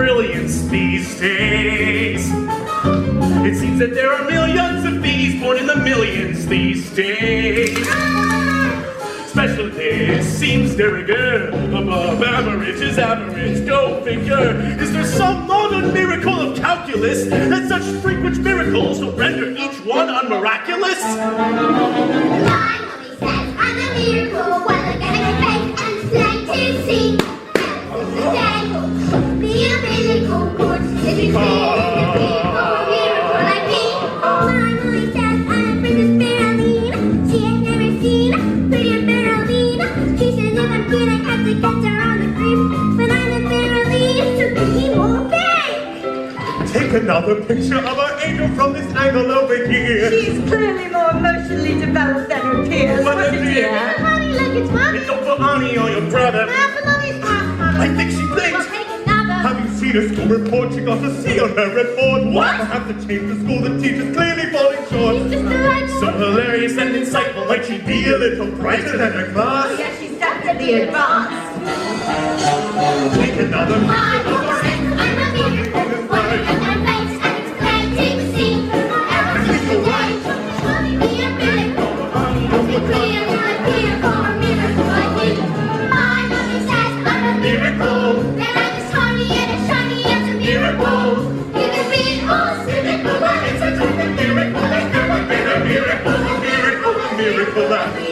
brilliance these days. It seems that there are millions of bees born in the millions these days. Special days seems de rigueur, above average is average, go figure. Is there some modern miracle of calculus that such frequent miracles will render each one unmiraculous? My mommy says I'm a miracle, well I'm gonna make and play to sing. The devil, be a miracle, good, if you feel a miracle like me. My mommy says I'm a Princess Berylina, she has never seen a prettier Berylina. She says if I'm good I have to catch her on the creep, but I'm a Berylina, so he won't pay. Take another picture of our angel from this angle over here. She's clearly more emotionally developed than her peers. What a dear. Honey, look, it's mommy. And don't put Annie on your brother. Half of mommy's half. I think she We'll thinks. take another. Have you seen her school report? She got a C on her report. What? I have to change the school. The teacher's clearly falling short. She's just delightful. So hilarious and insightful. Might she be a little brighter than her class? Oh, yes, she's definitely advanced. Take another My picture of our mom says I'm a miracle. What a face and it's plain to see. Every single day, mommy be a miracle. Be clear when I appear for a miracle like me. My mommy says I'm a miracle. That I'm as horny and as shiny as a miracle. You can be all cynical, but it's a type of miracle. There's never been a miracle, a miracle, a miracle like me.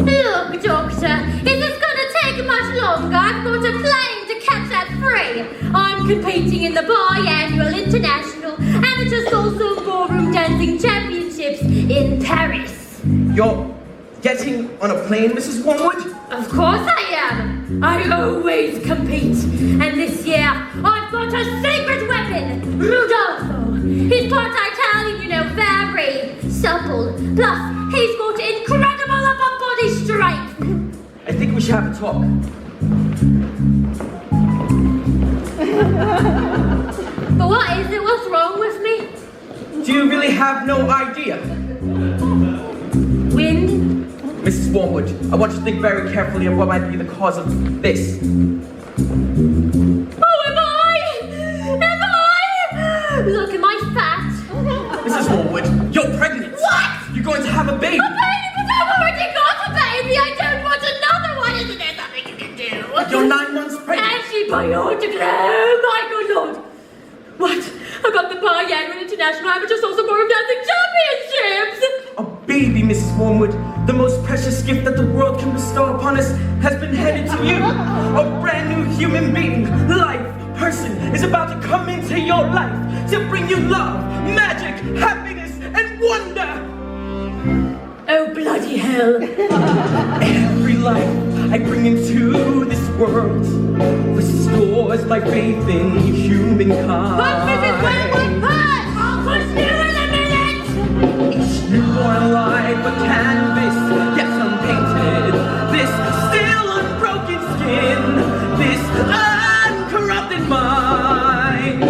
Look, Doctor, is this gonna take much longer? I've got a plane to catch at 3. I'm competing in the biannual international amateur salsa ballroom dancing championships in Paris. You're getting on a plane, Mrs. Wormwood? Of course I am. I always compete. And this year, I've got a secret weapon, Rudolfo. He's part Italian, you know, very supple. Plus, he's got incredible upper body strength. I think we should have a talk. But what is it? What's wrong with me? Do you really have no idea? Wind? Mrs. Wormwood, I want you to think very carefully of what might be the cause of this. Oh, am I? Am I? Look, am I fat? Mrs. Wormwood, you're pregnant! What? You're going to have a baby! A baby? But I've already got a baby! I don't want another one! Isn't there something you can do? You're 9 months pregnant! Antibiotic! Oh my good lord! What? About the biannual international amateur salsa ballroom dancing championships! A baby, Mrs. Wormwood. The most precious gift that the world can bestow upon us has been handed to you. A brand new human being, life, person is about to come into your life to bring you love, magic, happiness, and wonder. Oh bloody hell! Every life I bring into this world restores my faith in humankind. But Mrs. Wormwood, but I'll push you in a minute! Each newborn life a canvas, yes unpainted. This still unbroken skin, this uncorrupted mind.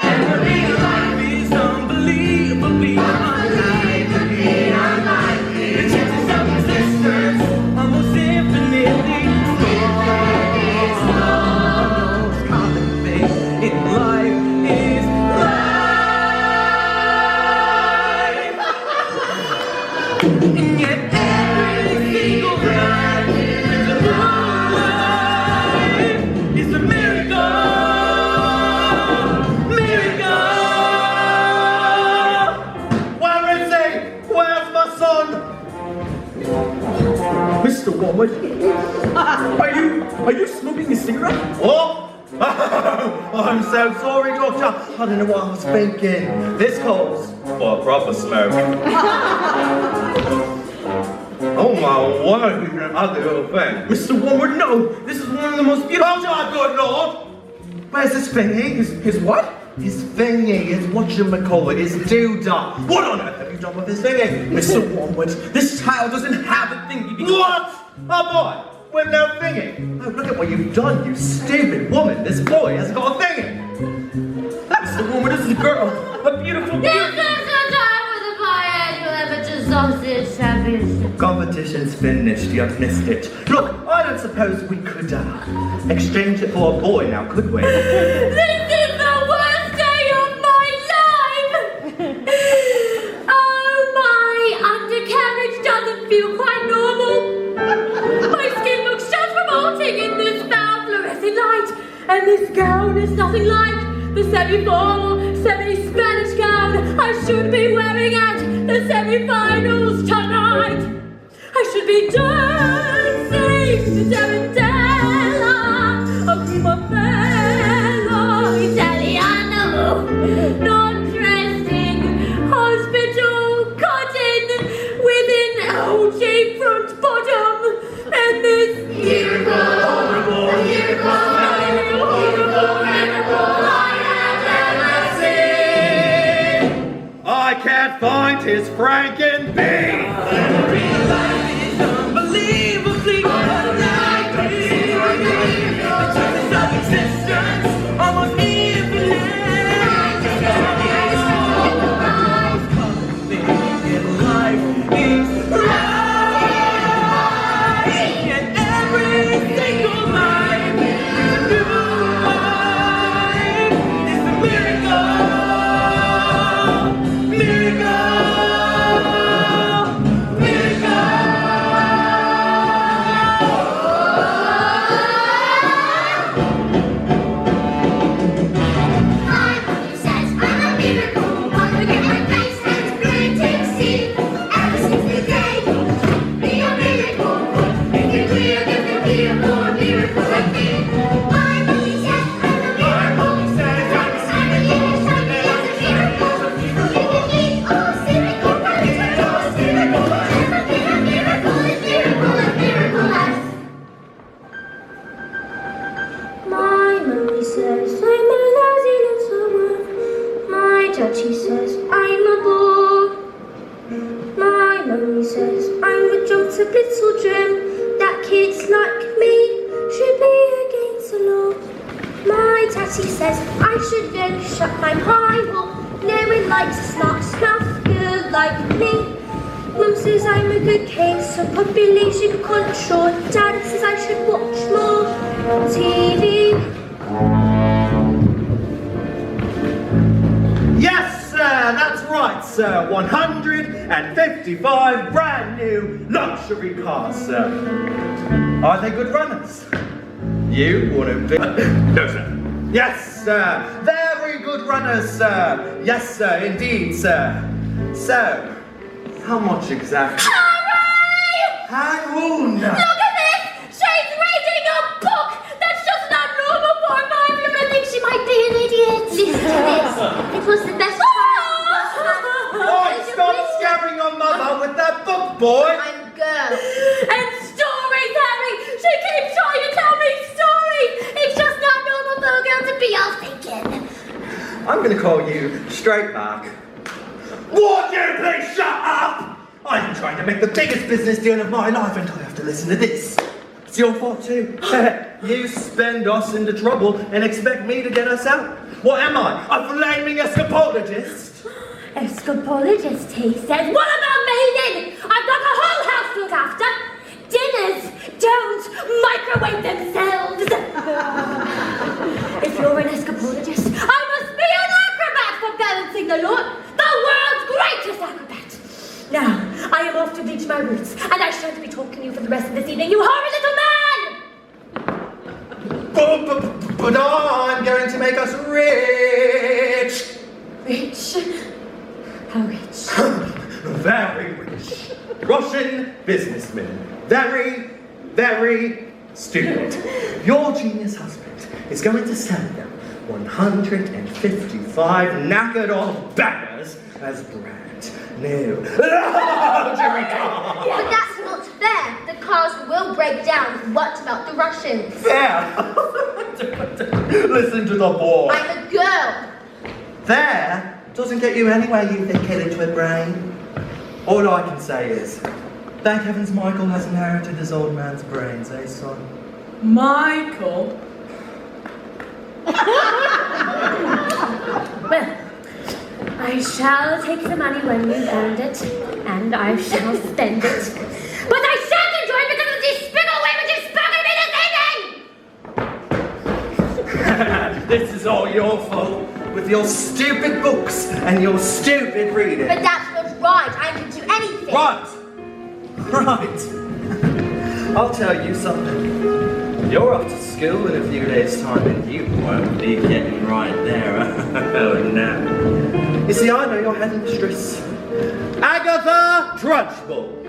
Every life is unbelievably unlikely. The chances of existence almost infinitely small. Most common thing in life is life. And yet every single night is a miracle. Where is he? Where's my son? Mr. Wormwood, are you smoking a cigarette? What? I'm so sorry, Doctor. I don't know what I was thinking. This calls for a proper smoke. Oh my word, you're an ugly little thing. Mr. Wormwood, no! This is one of the most beautiful. Oh my good lord! Where's his thingy? His what? His thingy, his whatchamacallit, his doodah. What on earth have you done with his thingy? Mr. Wormwood, this child doesn't have a thingy because... What? A boy with no thingy? Oh, look at what you've done, you stupid woman. This boy has got a thingy. Mr. Wormwood, this is a girl. A beautiful This beauty. is the time for the biannual amateur sausage sandwich. Competition's finished, you've missed it. Look, I don't suppose we could exchange it for a boy now, could we? This is the worst day of my life! Oh, my undercarriage doesn't feel quite normal. My skin looks just revolting in this foul fluorescent light. And this gown is nothing like the semi-formal, semi-Spanish gown I should be wearing at the semi-finals tonight. I should be dancing to Tarantella, a primavera Italiano, non-dressing, hospital cotton with an OG front bottom, and this miracle, miracle, I can't find his Franken bean. Unbelievably unlikely. The chances of existence almost infinite. Nothing in life is right. And every single life is a new life. It's a miracle. She says I'm a bore. My mummy says I'm a jumped-up little gem. That kids like me should be against the law. My tatty says I should then shut my pie hole. No one likes a smart snuff girl like me. Mum says I'm a good case of population control. Dad says I should watch more TV. Yes, sir, that's right, sir. 155 brand new luxury cars, sir. Are they good runners? You want to be? No, sir. Yes, sir. Very good runners, sir. Yes, sir, indeed, sir. So, how much exactly? Hurry! Hang on. Look at this! She's reading a book! That's just not normal for a 5-year-old. I think she might be an idiot. Listen to this. It was the best time. Oi, stop scaring your mother with that book, boy! I'm a girl. And stories, Harry! She keeps trying to tell me stories! It's just not normal for a girl to be all thinking. I'm gonna call you straight back. Would you please shut up? I'm trying to make the biggest business deal of my life and I have to listen to this. It's your fault too. You spend us into trouble and expect me to get us out. What am I? A flaming escapologist? Escapologist, he says. What about me then? I've got a whole house to look after. Dinners don't microwave themselves. If you're an escapologist, I must be an acrobat for balancing the Lord, the world's greatest acrobat. Now, I am off to bleach my roots, and I shan't be talking to you for the rest of this evening, you horrid little man! But I'm going to make us rich. Rich? How rich? Very rich. Russian businessman. Very, very stupid. Your genius husband is going to sell them 155 knackered old bangers as brand new luxury cars. But that's not fair. The cars will break down. What about the Russians? There. Listen to the boy. I'm a girl. There doesn't get you anywhere, you thick illiterate brain. All I can say is, thank heavens Michael has inherited his old man's brains, eh, son? Michael? Well, I shall take the money when we've earned it, and I shall spend it. But I shan't enjoy it because of the despicable way which you've spoken to me this evening! This is all your fault, with your stupid books and your stupid reading. But that's not right. I can do anything. Right! Right. I'll tell you something. You're off to school in a few days' time and you won't be getting right there. Oh, no. You see, I know your headmistress, Agatha Trunchbull.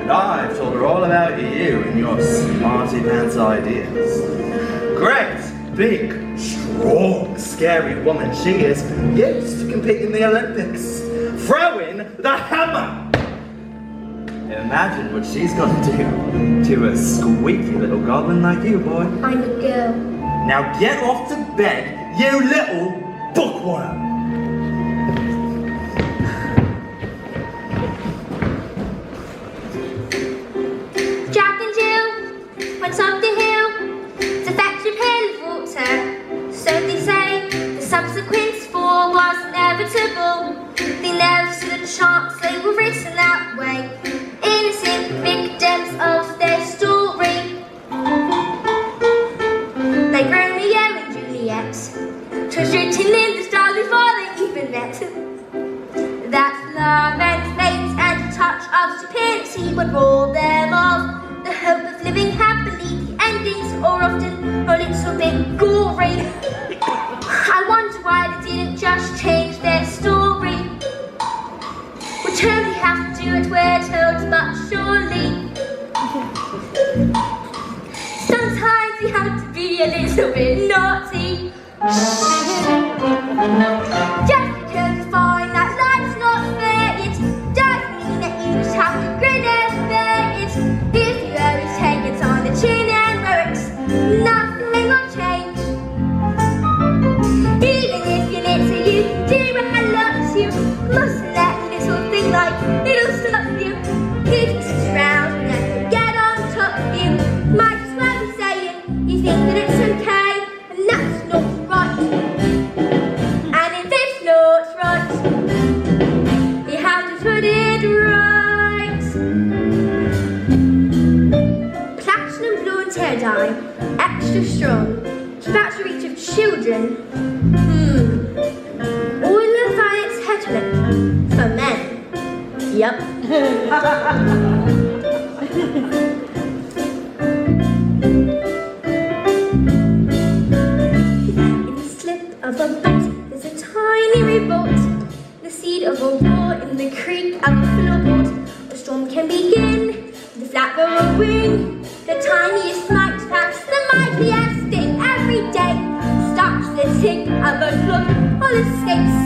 And I've told her all about you and your smarty pants ideas. Great, big, strong, scary woman she is, used to compete in the Olympics. Throwing the hammer! Imagine what she's gonna do to a squeaky little goblin like you, boy. I'm a girl. Now get off to bed, you little bookworm! Jack and Jill went up the hill to fetch a pail of water. So they say the subsequent fall was inevitable. They never stood a chance, they were written that way. Innocent victims of their story. Like Romeo and Juliet, 'twas written in the stars before they even met. That love and fate and a touch of stupidity would roll them off. The hope of living happily, the endings are often a little bit gory. I wonder why they didn't just change their story. We totally have to do it, we're told, but surely. Sometimes we have to be a little bit naughty. Just because you find that life's not fair, it doesn't mean that you just have to grin and bear it. If you always take it on the chin and lyrics, nothing will change. Even if you litter, you can do what loves you. Mustn't let a little thing like it'll stop you. If you sit around and let them get on top of you, might as well be saying you think that it's okay, and that's not right. And if it's not right, you have to put it right. Platinum blonde hair dye, extra strong. It's about to reach of children. Oil of violet's head lip for men. Yup. In the slip of a boat, there's a tiny revolt. The seed of a war in the creek of a floorboard. A storm can begin with a flap of a wing. The tiniest might packs the mightiest sting every day. Starts the tick of a clock, all escapes.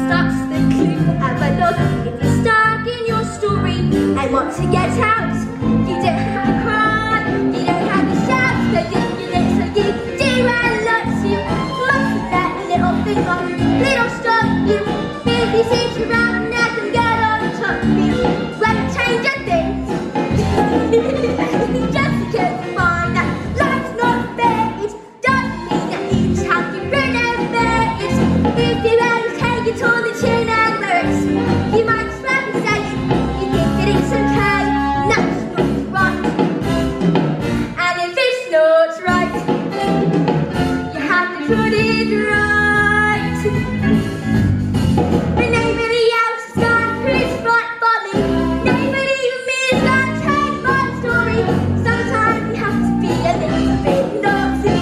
Starts the clue of a log. If you're stuck in your story and want to get out, you don't have to cry, you don't have to shout. So if you listen, you do what loves you. Mustn't let a little thing on little stop you. If you sit around and let them get on top of you, won't change a thing. Just because you find that life's not fair, it doesn't mean that you just have to grin and bear it. If you ever take it on the chin and lyrics, you might as well be saying you think that it's okay, and that's not right. And if it's not right, you have to put it right. And nobody else is gonna crucify for me. Nobody even me is gonna change my story. Sometimes we have to be a little bit naughty.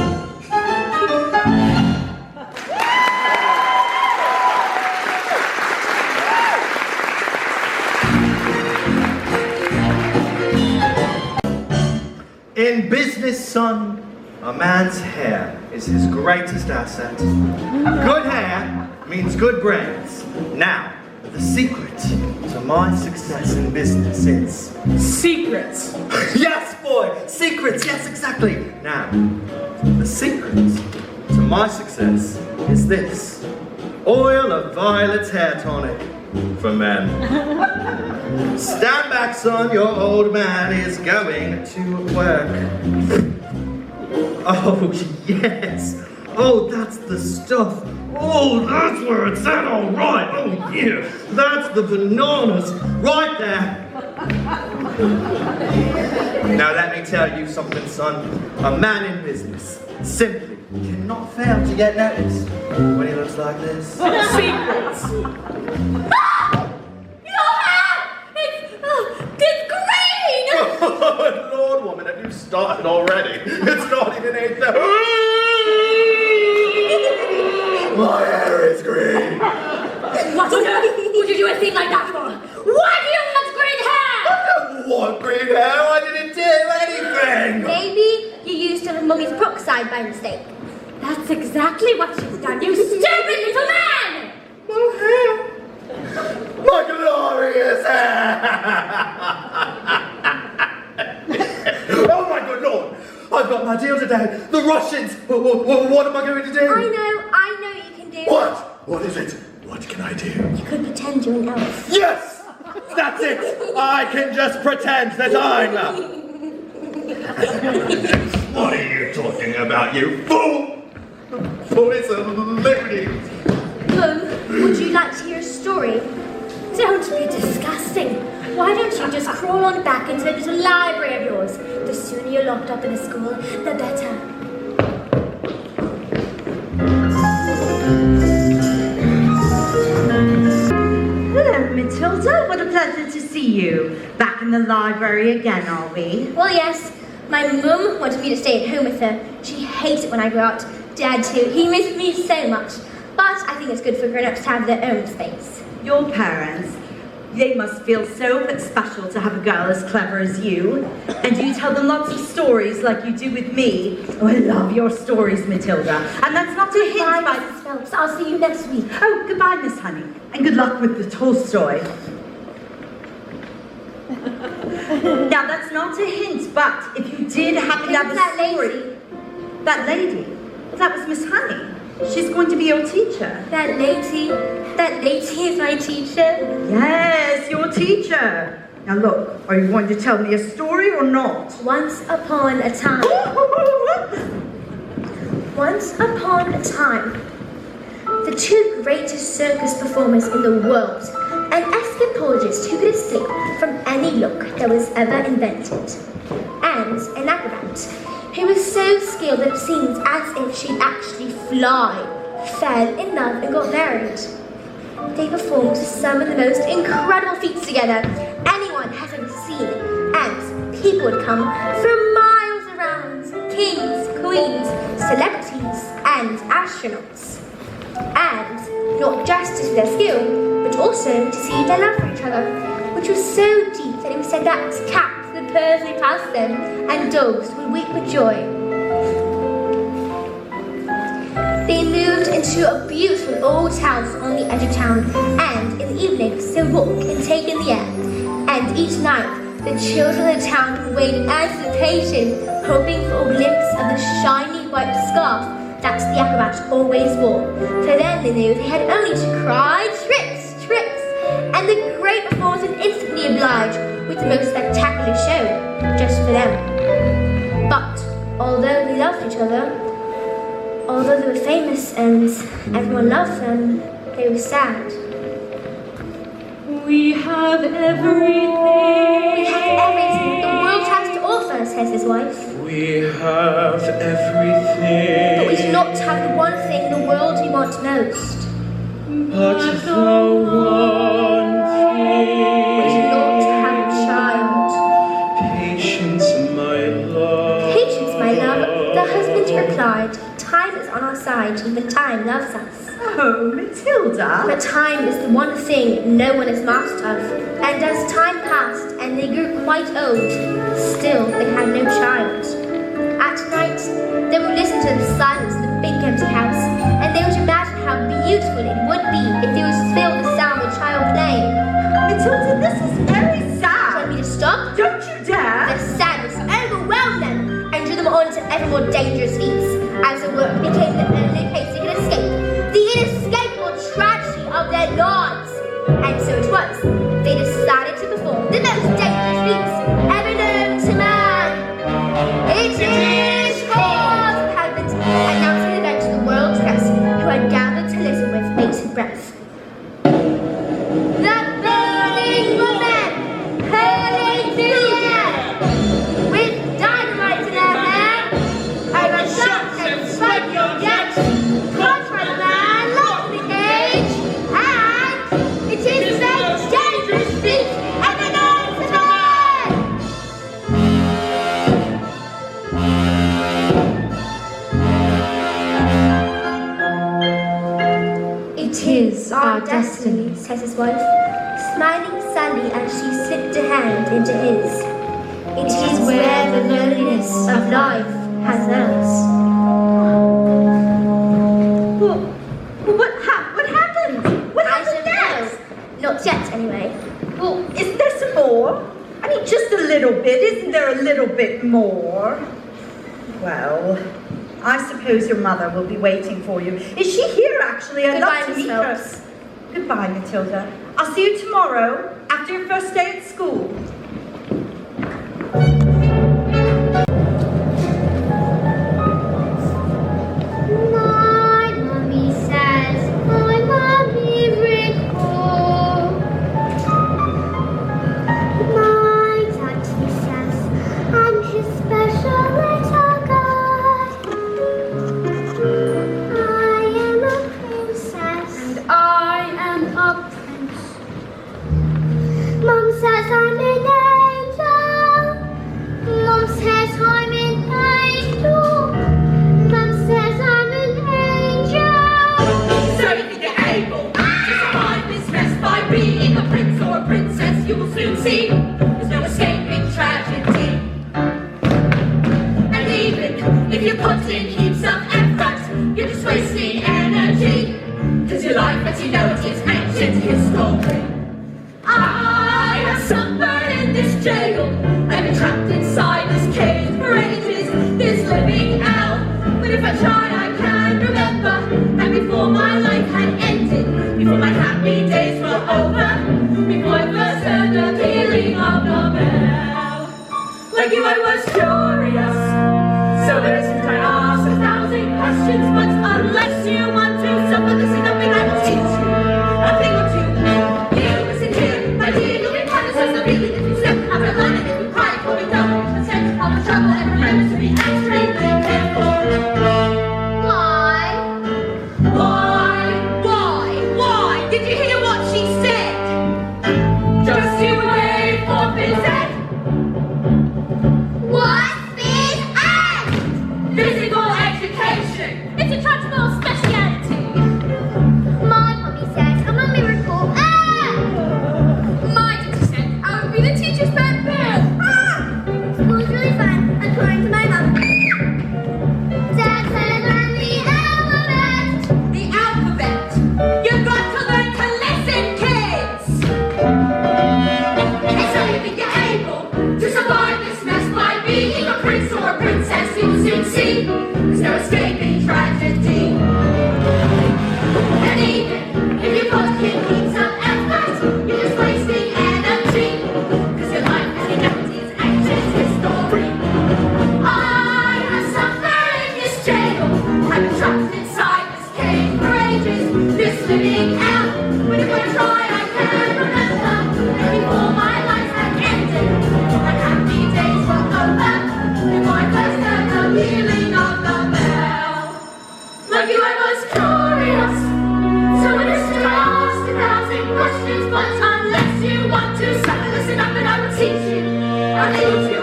In business, son, a man's hair is his greatest asset. Good hair means good brains. Now, the secret to my success in business is... Secrets. Yes, boy! Secrets, yes, exactly! Now, the secret to my success is this. Oil of Violet's hair tonic for men. Stand back, son, your old man is going to work. Oh, yes. Oh, that's the stuff. Oh, that's where it's at, all right. Oh, yeah. That's the bananas. Right there. Now, let me tell you something, son. A man in business simply cannot fail to get noticed when he looks like this. Secrets. Your hair! It's green! Oh, Lord, woman, have you started already? It's not even 8:30. My hair is green. What on earth would you do a thing like that for? Why do you want green hair? I don't want green hair. I didn't do anything. Maybe you used some of Mummy's peroxide by mistake. That's exactly what you've done, you stupid little man! My hair. My glorious hair. Oh, my good Lord. I've got my deal today. The Russians. What am I going to do? I know you can do. What? What is it? What can I do? You could pretend you're an elf. Yes! That's it! I can just pretend that I'm a... What are you talking about, you fool? Voice of liberty. Mum, would you like to hear a story? Don't be disgusting. Why don't you just crawl on back into that little library of yours? The sooner you're locked up in a school, the better. Hello, Matilda. What a pleasure to see you. Back in the library again, are we? Well, yes. My mum wanted me to stay at home with her. She hates it when I go out. Dad, too. He missed me so much. But I think it's good for grown-ups to have their own space. Your parents, they must feel so special to have a girl as clever as you. And you tell them lots of stories like you do with me. Oh, I love your stories, Matilda. And that's not a hint Bye, by... Mrs. Phelps. I'll see you next week. Oh, goodbye, Miss Honey. And good luck with the Tolstoy. Now, that's not a hint, but if you did happen to have a that story... lady? That lady? Well, that was Miss Honey. She's going to be your teacher. That lady is my teacher. Yes, your teacher. Now look, are you going to tell me a story or not? Once upon a time, the two greatest circus performers in the world, an escapologist who could escape from any look that was ever invented, and an acrobat who was so skilled that it seemed as if she'd actually fly, fell in love and got married. They performed some of the most incredible feats together anyone has ever seen, and people would come from miles around, kings, queens, celebrities, and astronauts. And not just to see their skill, but also to see their love for each other, which was so deep that it was said that cats would perfectly pass them, and dogs would weep with joy. They moved into a beautiful old house on the edge of town, and in the evenings they would walk and take in the air. And each night, the children of the town would wait in anticipation, hoping for a glimpse of the shiny white scarf that the acrobat always wore. For then they knew they had only to cry, trips, trips, and the great performers would instantly oblige with the most spectacular show, just for them. But although they loved each other, although they were famous and everyone loved them, they were sad. We have everything. We have everything the world has to offer, says his wife. We have everything. But we do not have the one thing in the world we want most. But the one We do thing. not have a child. Patience, my love. Patience, my love, the husband replied. Time is on our side, even time loves us. Oh, Matilda. But time is the one thing no one is master of. And as time passed and they grew quite old, still they had no child. At night, they would listen to the silence of the big empty house, and they would imagine how beautiful it would be if they would fill the sound of a child playing. Matilda, this is very Do you want sad. me to stop? Don't you dare. The sadness overwhelmed them and drew them on to ever more dangerous feats. As the work became the only place they could escape, the inescapable tragedy of their lives. And so it was, they decided to perform the most dangerous feats ever known to man. It is called Pageant, announcing the event to the our destiny, says his wife, smiling sadly as she slipped a hand into his. It is where the loneliness of life has us. What happened? What happened next? Not yet, anyway. Well, isn't there some more? I mean, just a little bit. Isn't there a little bit more? Well, I suppose your mother will be waiting for you. Is she here, actually? I'd love to meet her. Goodbye, Matilda. I'll see you tomorrow, after your first day at school. My mommy says I'm a miracle. My daddy says I'm his special little guy. I am a princess. And I am a prince. Mom says I'm an angel. Mom says I'm an angel. Mom says I'm an angel. So if you're able to survive this mess by being a prince or a princess, you will soon see there's no escaping tragedy. And even if you put in heaps of effort, you're just wasting energy. Cause your life as you know it is ancient history. I have suffered in this jail. I've been trapped inside this cage for ages, this living hell. But if I try, I can remember. And before my life had ended, before my happy days were over, before I first heard the pealing of the bell. Like you, I was curious. So innocent, I asked 1,000 questions. But unless you want to suffer, listen up and I will teach you a thing or two. You listen here, my dear, you'll be punished as the feeling if you slip out of line and if you cry, you'll be done. Consent, all the trouble, and remember to be extremely careful. Why? Why? Did you hear what she said? Just you wait for Phys Ed. What's this end? Physical education. It's a Trunchbull speciality. My mommy says I'm a miracle. My teacher said I would be the teacher's pet bear. School's really fun, according to my mom. Dad said learn the alphabet. The alphabet. You've got to learn to listen, kids. And so you think you're able to survive this mess by being a prince or a princess, you will soon see there's no escaping tragedy. And even if you put in heaps of effort, you're just wasting energy. Cause your life as you know it is ancient history. I have suffered in this jail. I've been trapped inside this cage for ages, this living hell. But if I try, I can remember. And before my life had ended, before my happy days were over, before I first heard the pealing of the bell. Like you, I was curious. So innocent, I asked 1,000 questions. But unless you want to suffer, listen up and I will teach you. I'll teach you.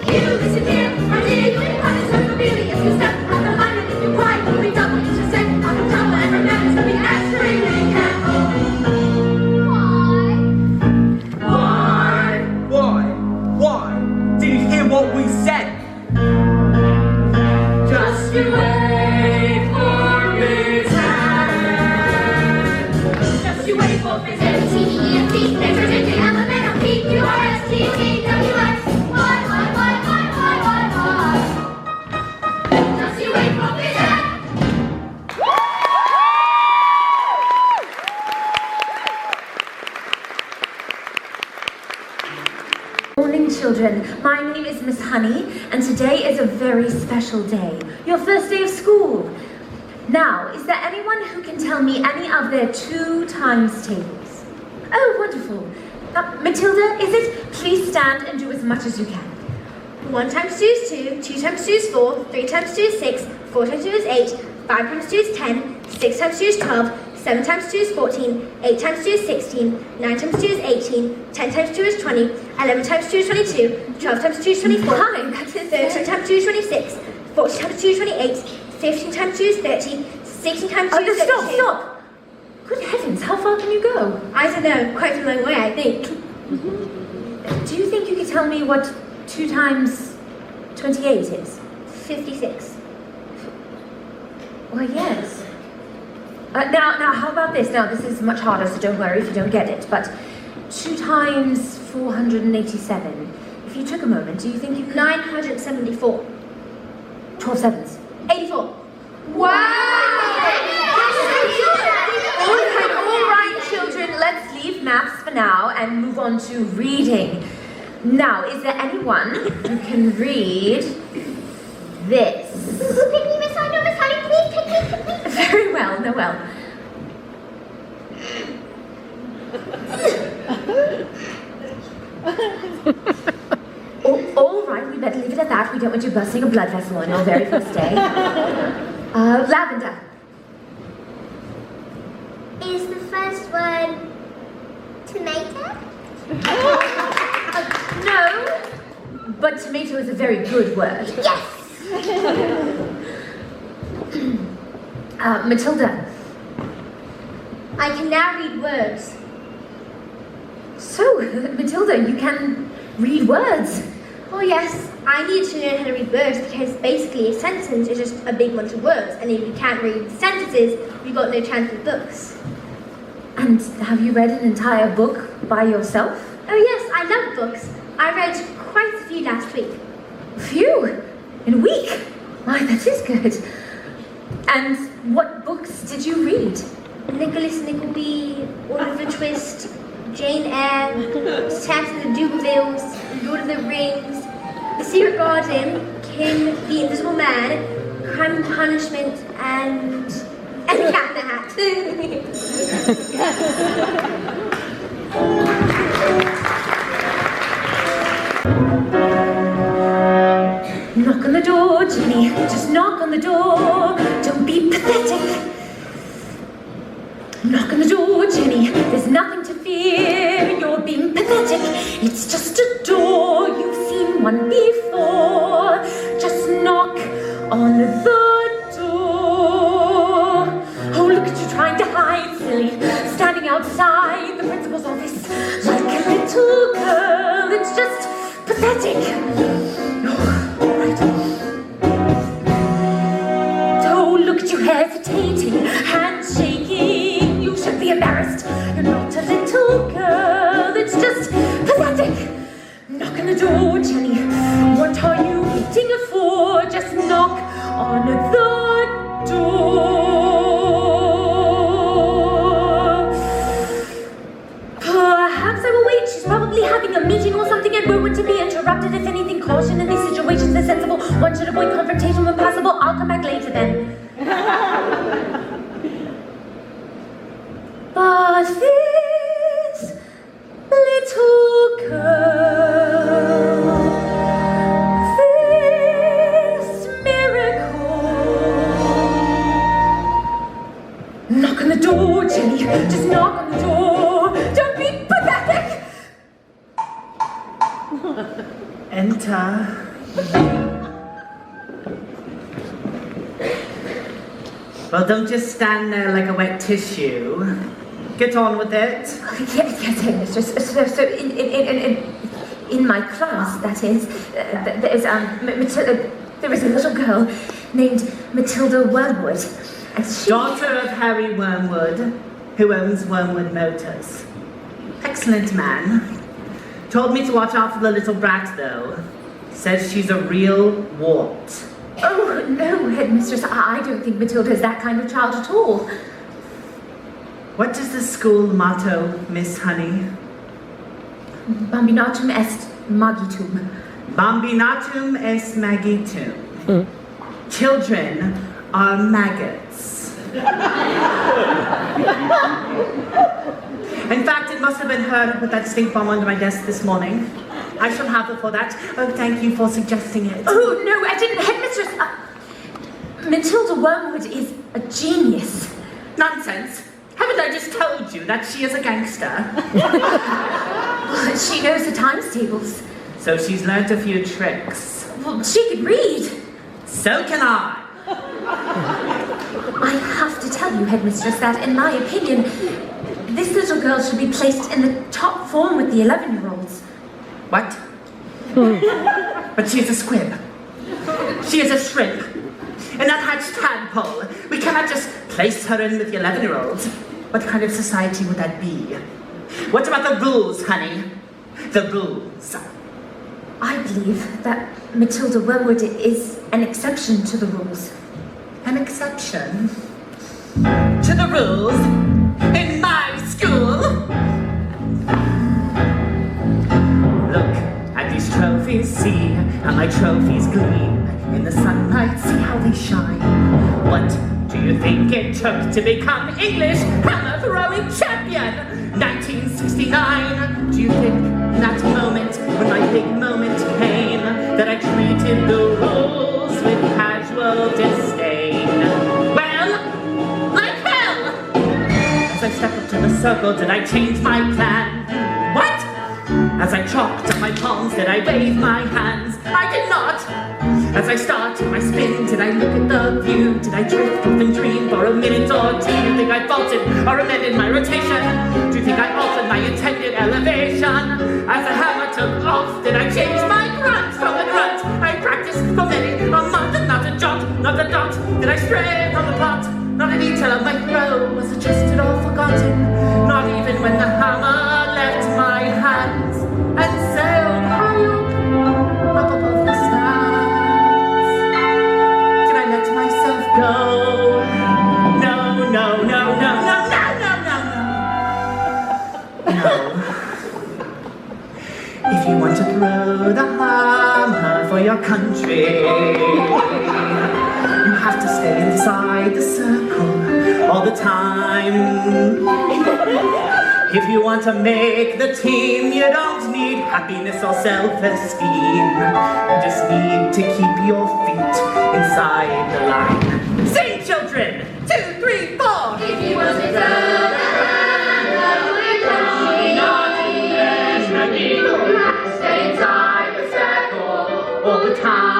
You listen here, my dear, you'll be punished so severely if you step out of line and if you cry, you'll be double. You should send out of trouble and remember to be extremely careful. Why? Did you hear what we said? Just you wait for Phys Ed. Just you wait for Phys Ed. T-E-F-T, next to the alphabet, I'll keep you R-S-T-T-W-S. Why? Just you wait for Phys Ed. Morning, children. My name is Miss Honey, and today is a very special day. Your first day of school. Now, is there anyone who can tell me any of their 2 times tables? Oh, wonderful. Matilda, is it? Please stand and do as much as you can. 1 times 2 is 2, 2 times 2 is 4, 3 times 2 is 6, 4 times 2 is 8, 5 times 2 is 10, 6 times 2 is 12, 7 times 2 is 14, 8 times 2 is 16, 9 times 2 is 18, 10 times 2 is 20, 11 times 2 is 22, 12 times 2 is 24, 13 times 2 is 26, 14 times 2 is 28, 15 times 2 is 30, 16 times 2 is 32. Stop! Good heavens, how far can you go? I don't know, quite a long way, I think. Do you think you could tell me what 2 times 28 is? 56. Well, yes. Now, how about this? Now, this is much harder, so don't worry if you don't get it. But 2 times 487. If you took a moment, do you think you could... 974. 12 sevens. 84. All right, children, let's leave maths for now and move on to reading. Now, is there anyone who can read this? Pick me, Miss Honey, please, pick me. Very well, Noel. All right, we better leave it at that. We don't want you bursting a blood vessel on your very first day. Lavender. Is the first word tomato? No, but tomato is a very good word. Yes. Matilda. I can now read words. So, Matilda, you can read words. Oh yes, I needed to learn how to read words because basically a sentence is just a big bunch of words, and if you can't read sentences, you've got no chance with books. And have you read an entire book by yourself? Oh yes, I love books. I read quite a few last week. Phew! In a week? Why, that is good. And what books did you read? Nicholas Nickleby, Oliver Twist, Jane Eyre, Taps and the Dubervilles, Lord of the Rings, The Secret Garden, Kim, The Invisible Man, Crime and Punishment, and Cat in the Hat. Knock on the door, Jenny. Just knock on the door. Don't be pathetic. Knock on the door, Jenny. There's nothing to fear. You're being pathetic. It's just a door. You've seen one before. Just knock on the door. Oh, look at you trying to hide, silly. Standing outside the principal's office like a little girl. It's just pathetic. All right. Oh, look at you hesitating, hands shaking. You should be embarrassed. You're not a little girl. It's just pathetic. Knock on the door, Jenny. What are you waiting for? Just knock on the door. Perhaps I will wait. She's probably having a meeting or something and Wormwood to be interrupted. If anything, caution in these situations is sensible. One should avoid confrontation when possible. I'll come back later then. But this little girl, this miracle. Knock on the door, Jenny. Just knock on the door. Don't be pathetic. Enter. Well, don't just stand there like a wet tissue. Get on with it. Yes, mistress. So in my class, that is, there is a little girl named Matilda Wormwood, and she... Daughter of Harry Wormwood, who owns Wormwood Motors. Excellent man. Told me to watch out for the little brat, though. Says she's a real wart. Oh, no, headmistress, I don't think Matilda is that kind of child at all. What is the school motto, Miss Honey? Bambinatum est magitum. Bambinatum est magitum. Children are maggots. In fact, it must have been her who put that stink bomb under my desk this morning. I shall have her for that. Oh, thank you for suggesting it. Oh, no, I didn't, headmistress. Matilda Wormwood is a genius. Nonsense. Haven't I just told you that she is a gangster? She knows the times tables. So she's learnt a few tricks. Well, she could read. So can I. I have to tell you, headmistress, that in my opinion, this little girl should be placed in the top form with the 11-year-olds. What? But she's a squib. She is a shrimp. An unhatched tadpole. We cannot just place her in with the 11-year-olds. What kind of society would that be? What about the rules, honey? The rules. I believe that Matilda Wormwood is an exception to the rules. An exception? To the rules? In my school? Look at these trophies, see how my trophies gleam. In the sunlight, see how they shine. What do you think it took to become English hammer throwing champion? 1969. Do you think in that moment, when my big moment came, that I treated the rules with casual disdain? Well, like hell! As I stepped up to the circle, did I change my plan? What? As I chalked up my palms, did I wave my hands? I did not! As I started my spin, did I look at the view? Did I drift off and dream for a minute or two? Do you think I faltered or amended my rotation? Do you think I altered my intended elevation? As the hammer took off, did I change my grunt from the grunt? I practiced for many a month, and not a jot, not a dot. Did I stray from the plot? Not a detail of my throw was adjusted or forgotten. Not even when the hammer left my hands and sailed high up above the stars. Did I let myself go? No, no, no, no, no, no, no, no, no. If you want to throw the hammer for your country, you have to stay inside the circle all the time. If you want to make the team, you don't need happiness or self-esteem. You just need to keep your feet inside the line. Sing, children! 2, 3, 4! If you want to throw the hammer, we're not stay inside the circle all the time.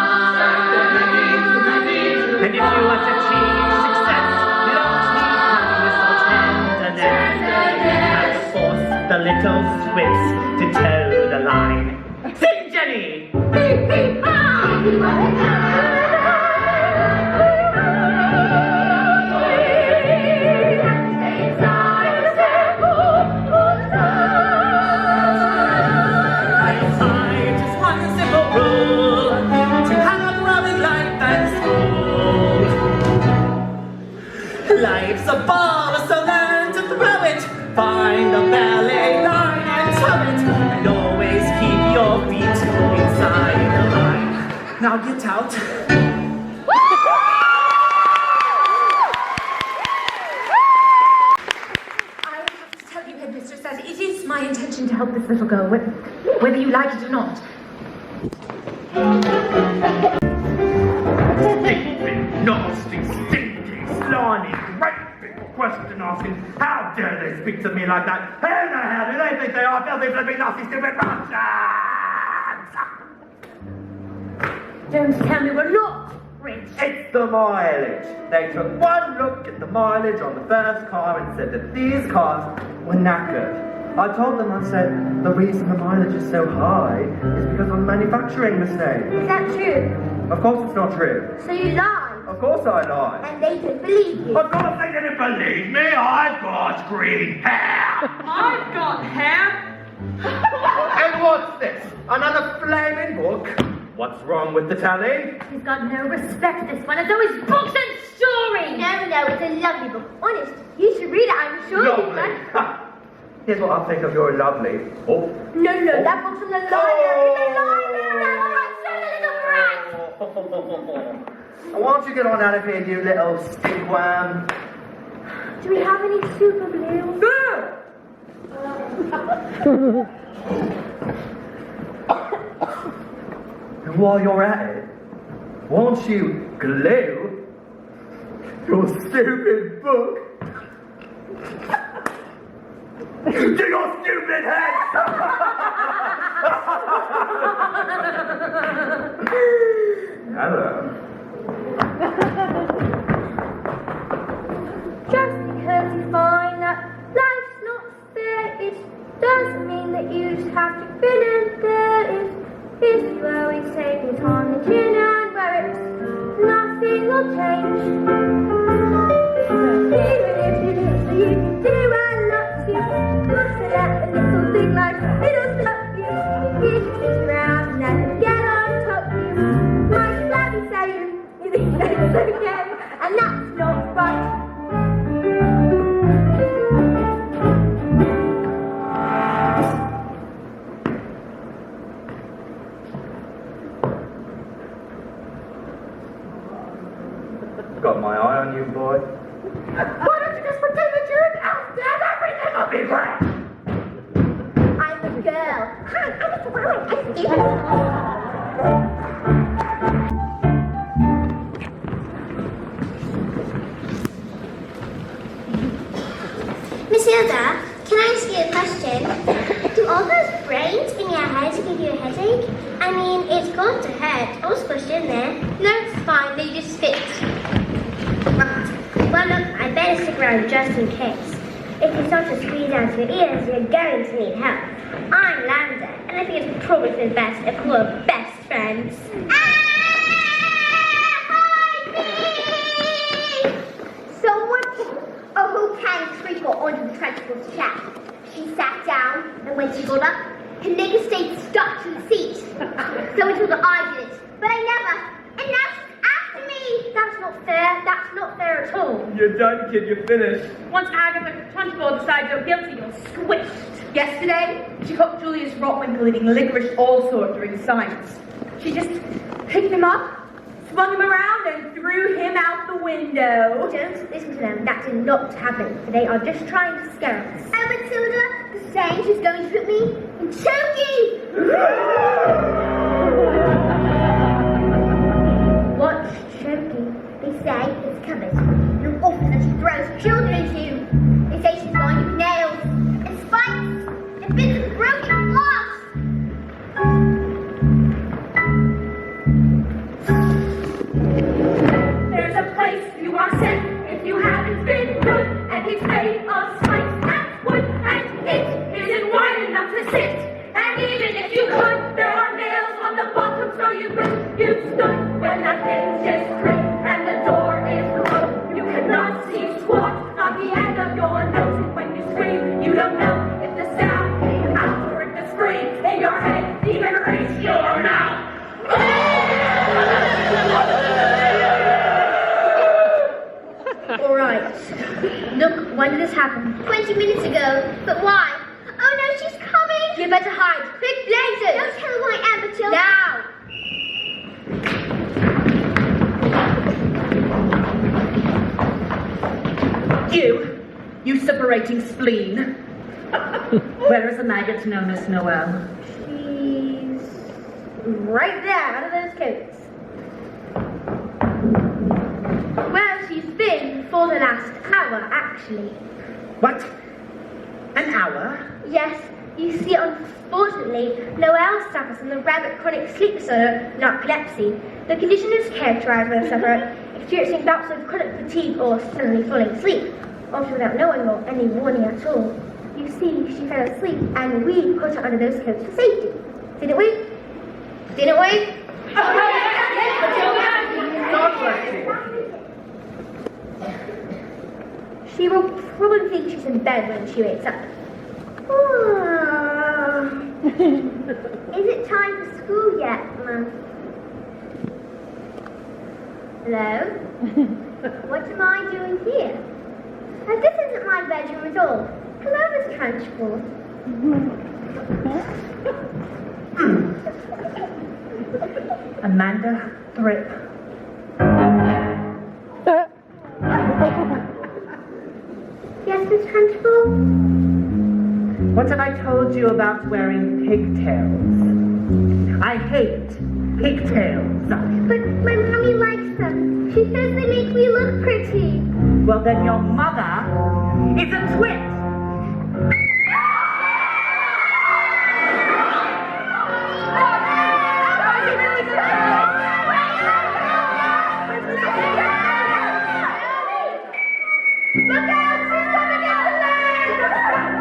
And if you want to achieve success, you don't need happiness or tenderness. And force the little swiss to toe the line. Sing, Jenny! Beep, beep, ah! If you want to throw stay inside the circle all the time. I apply just one simple rule to have a growing life at school. Life's a ball, so learn to throw it. Find the ballet line and toe it. And always keep your feet inside the line. Now get out. I have to tell you, headmistress, that it is my intention to help this little girl, whether you like it or not. Stinking, nasty, stinking, slimy, great big question asking, how dare they speak to me like that? Who the hell do they think they are? Filthy, flipping, nasty, stupid bastards! Don't tell me we're not rich. It's the mileage. They took one look at the mileage on the first car and said that these cars were knackered. I told them, I said, the reason the mileage is so high is because of a manufacturing mistake. Is that true? Of course it's not true. So you lied, Of course I lied. and they didn't believe you. Of course they didn't believe me. I've got green hair. I've got hair. And what's this? Another flaming book? What's wrong with the telly? He's got no respect, this one. It's always books and stories. No, it's a lovely book. Honest, you should read it, I'm sure you Lovely. can. Ha. Here's what I think of your lovely. Oh. No, that book's from the library. The library! That's right, little brat! Why don't you get on out of here, you little stigworm? Do we have any super glue? And while you're at it, won't you glue your stupid book to your stupid head? Hello. will change. Even if you do, I love you. Look at that little thing like it'll stop you. If you stick around and I can get on top of you, my flabby saying is it's okay, and that's not right. Got my eye on you, boy. Why don't you just pretend that you're an elf, Dad? Everything will be fine. I'm a girl. Hi, I'm a boy. Matilda, can I ask you a question? Do all those brains in your head give you a headache? I mean, it's got to hurt. All squished in there. No, it's fine. They just fit. Well, look, I better stick around just in case. If you start to squeeze out your ears, you're going to need help. I'm Lambda, and I think it's probably for the best if we're best friends. Someone took a whole can of treacle onto the Trunchbull's chest. She sat down, and when she got up, her nigger stayed stuck to the seat. So it was I did it, but I never. And now she's after me. That's not fair. That's not fair at all. You're done, kid. You're finished. Once Agatha Trunchbull decides you're guilty, you're squished. Yesterday, she caught Julius Rotwinkle eating licorice all sort during science. She just picked him up, swung him around, and threw him out the window. Don't listen to them. That did not happen. They are just trying to scare us. Oh, Matilda, the saying she's going to put me in choky. Watch choky. They say it's covered. And often that she throws children into you. They say she's lined with nails and spikes and bits of broken glass. There's a place you are sent if you haven't been good, and it's made of spikes and wood, and it isn't wide enough to sit. And even if you could, there are nails on the bottom, so you wish you'd stood when that hinge is creaked and the door is closed. You cannot see squat on the end of your nose, and when you scream, you don't know if the sound came out or if the scream in your head even reached your mouth. All right. Look, when did this happen? 20 minutes ago. But why? Oh no, she's coming! You better hide. Quick, blazes! Don't tell her who I am, Matilda. Now! You suppurating spleen. Where is the maggot known as Noel? She's right there, under those coats. Well, she's been for the last hour, actually. What? An hour? Yes, you see, unfortunately, Noel suffers from the rabbit chronic sleep disorder, narcolepsy. The condition is characterized by the sufferer experiencing bouts of chronic fatigue or suddenly falling asleep, often without knowing or any warning at all. You see, she fell asleep, and we put her under those coats for safety. Didn't we? Didn't we? She will probably think she's in bed when she wakes up. Is it time for school yet, Mum? Hello? What am I doing here? This isn't my bedroom at all. Hello, Miss Trunchbull. Amanda Thrip. Yes, Miss Trunchbull? What have I told you about wearing pigtails? I hate pigtails. But my mommy likes them. She says they make me look pretty. Well, then your mother is a twit. Look out! She's coming down the lane!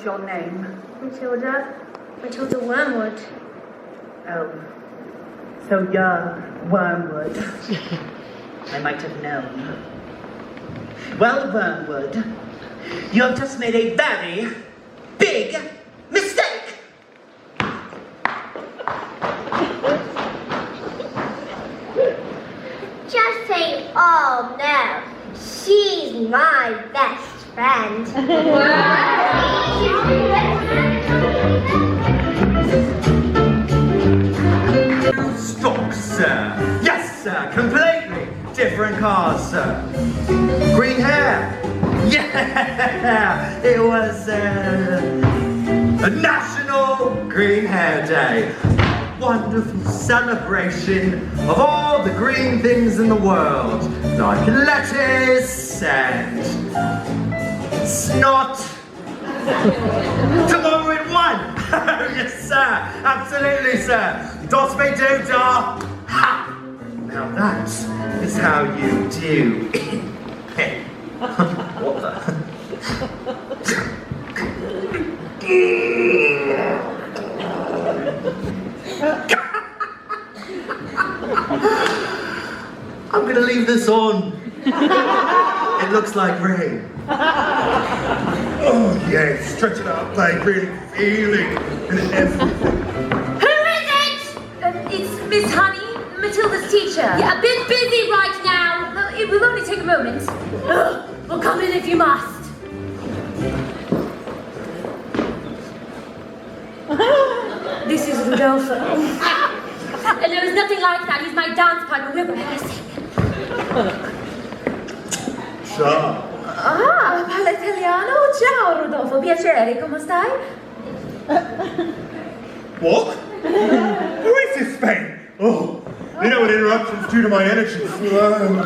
What's your name? Matilda Wormwood. Oh, so you're Wormwood. I might have known. Well, Wormwood, you have just made a very big mistake. Just say, oh no, she's my best friend. Stop, sir. Yes, sir. Completely different cars, sir. Green hair. Yeah, it was a National Green Hair Day. A wonderful celebration of all the green things in the world, like lettuce and snot. Tomorrow in one. Yes, sir. Absolutely, sir. Dos me do, da. Ha! Now that is how you do. What the? I'm gonna leave this on. It looks like rain. Oh yeah, stretch it out, like really feeling and everything. Who is it? It's Miss Honey, Matilda's teacher. Yeah, a bit busy right now. No, it will only take a moment. Well, come in if you must. This is Rodolfo. And there is nothing like that. He's my dance partner. We're rehearsing. Ciao. Ah, parla italiano? Ciao Rodolfo, piacere, come stai? What? Who is this Spain? Oh, you know what interruptions do to my energy flow.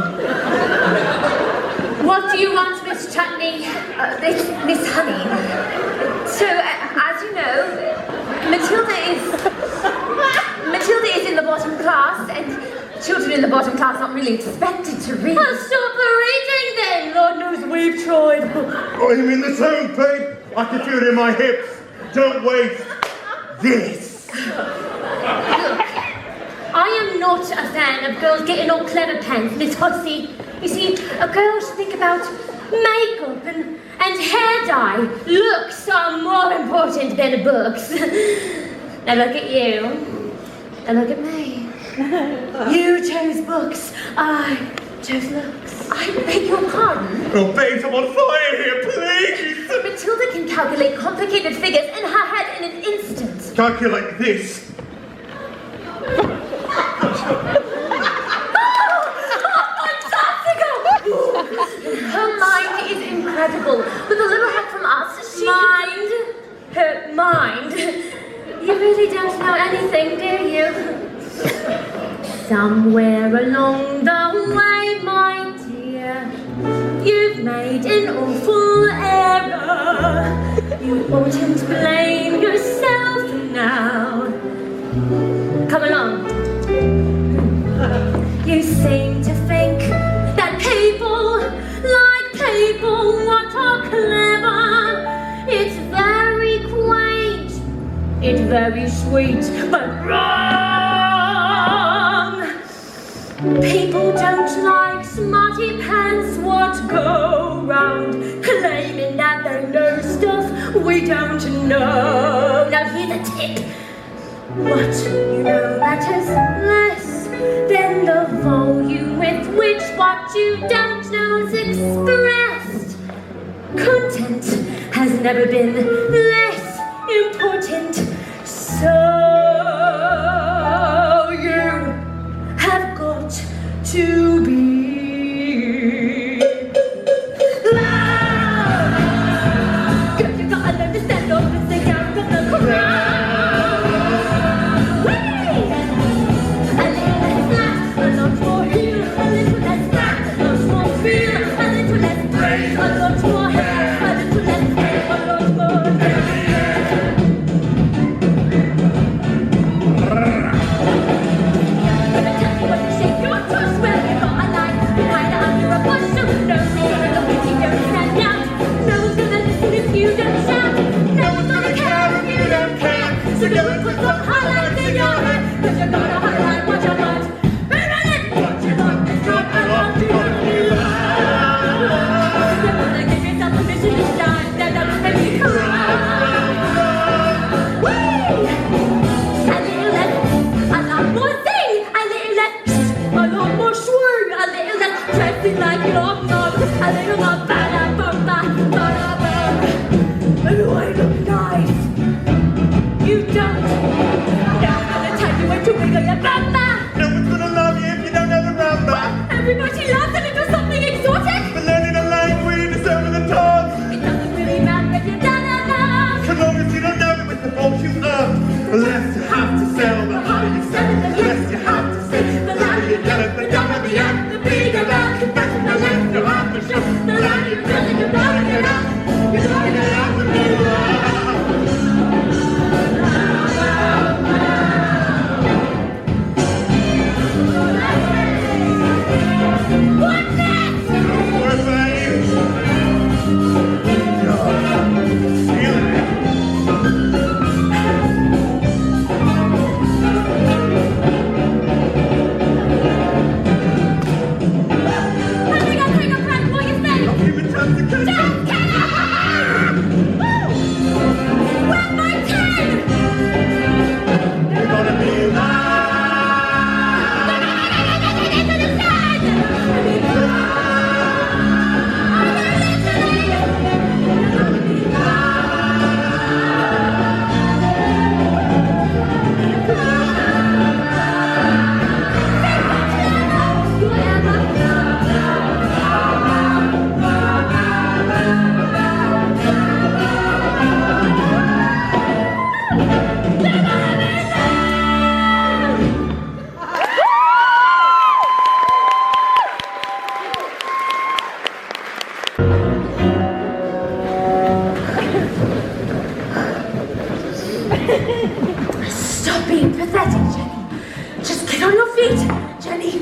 What do you want, Miss Chutney? Miss Honey. So, as you know, Matilda is in the bottom class, and children in the bottom class aren't really expected to read. Well, stop reading then! Lord knows we've tried. Oh, you mean the tone, babe? I can feel it in my hips. Don't waste this. Look, I am not a fan of girls getting all clever pens, Miss Hussey. You see, a girl should think about makeup and hair dye. Looks are more important than books. Now look at you. And look at me. You chose books. I chose looks. I beg your pardon? Oh, babes, I'm on fire here, please. Matilda can calculate complicated figures in her head in an instant. Calculate this. Her mind is incredible. With a little help from us, her mind. You really don't know anything, do you? Somewhere along the way, my dear, you've made an awful error. You oughtn't blame yourself now. Come along. You seem to think that people what are clever. It's very quaint, it's very sweet, but wrong. People don't like smarty pants what go round, claiming that they know stuff we don't know. Now here's a tip. What you know matters less than the volume with which what you don't know is expressed. Content has never been less important. So you have got to be loud. You gotta learn to stand up and stay out from the crowd. Put some highlights in your head, 'cause you're gonna highlight what you want. What you want is good, I want you to be you wanna give yourself permission to shine, stand up and be a little less, a lot more sing, a little less, a lot more swing, a little less dressing like your mom, a little more ba-da-ba-ba, ba-da-ba. Do I look nice? You don't. No one's gonna tell you when to wiggle your bum-ba. No one's gonna love you if you don't have a rumba. Everybody loves it if it's something exotic. But learning a language is over the top. It doesn't really matter if you've done enough. So long as you don't know it with the fault you earn. The less you have to sell, the harder you sell. The less you have to say, the louder you get it, the dumber the act, the bigger the confession, the less you have to show. The louder you feel it, you're blowing it up. You're blowing it up with me. What's next? What about you? Feeling it. I think I'll take a breath while you say. Give it time to catch up. Just get up! Woo! Where's my 10? You're gonna be alive. Stop being pathetic, Jenny. Just get on your feet, Jenny.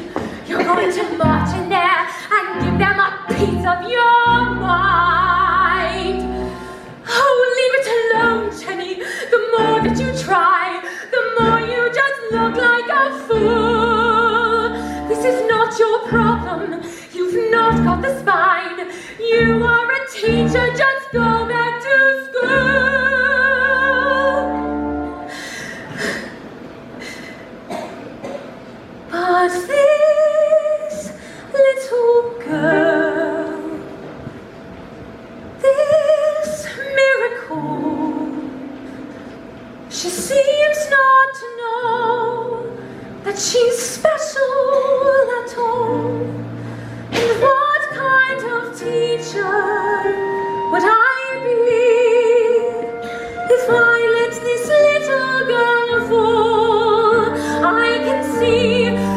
You're going to march in there and give them a piece of your mind. Oh, leave it alone, Jenny. The more that you try, the more you just look like a fool. This is not your problem. You've not got the spine. You are a teacher. Just go back to school. But this little girl, this miracle, she seems not to know that she's special at all. And what kind of teacher would I be if I let this little girl fall? I can see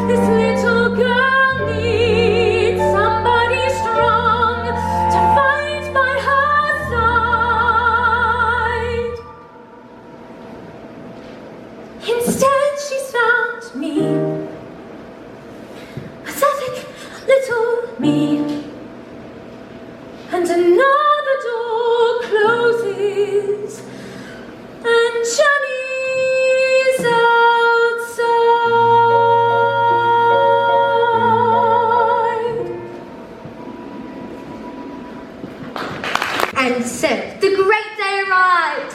this little girl needs somebody strong to fight by her side. Instead, she's found me, pathetic little me, and another door closes, and Jenny's outside. And so, the great day arrived.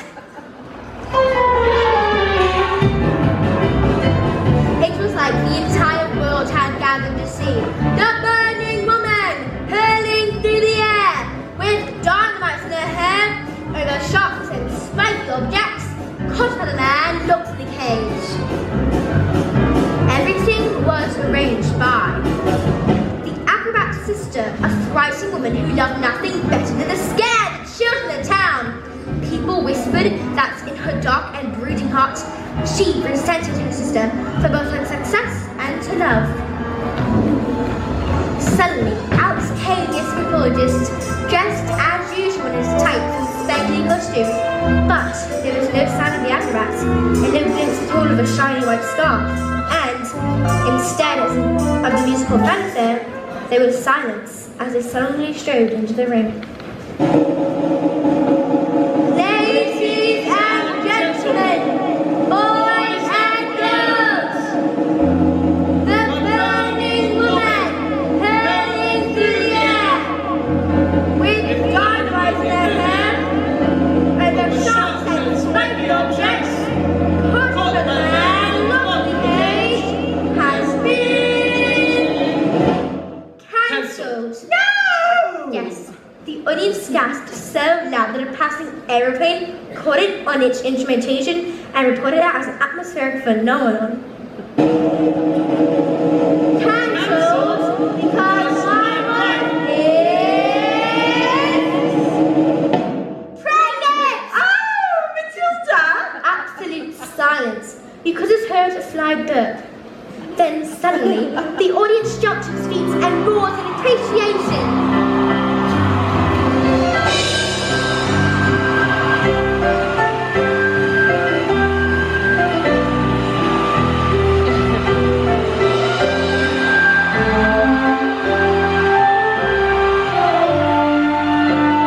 It was like the entire world had gathered to see the burning woman hurling through the air with dynamite in her hair over sharks and spiky objects caught by the man locked in the cage. Everything was arranged by the acrobat's sister, a frightened woman who loved nothing better than to scare the children in the town. People whispered that in her dark and brooding heart, she resented her sister for both her success and her love. Suddenly, out came the escapologist, dressed as usual in his tight and spanky costume. But there was no sign of the acrobats, and no glimpse at all of a shiny white scarf. And instead of the musical fanfare, there was silence as they suddenly strode into the ring. Ladies and gentlemen, boys its instrumentation and report it out as an atmospheric phenomenon. Cancelled because my wife is pregnant! Oh, Matilda! Absolute silence. You could have heard a fly burp. Then suddenly, the audience jumped to its feet and roared in appreciation.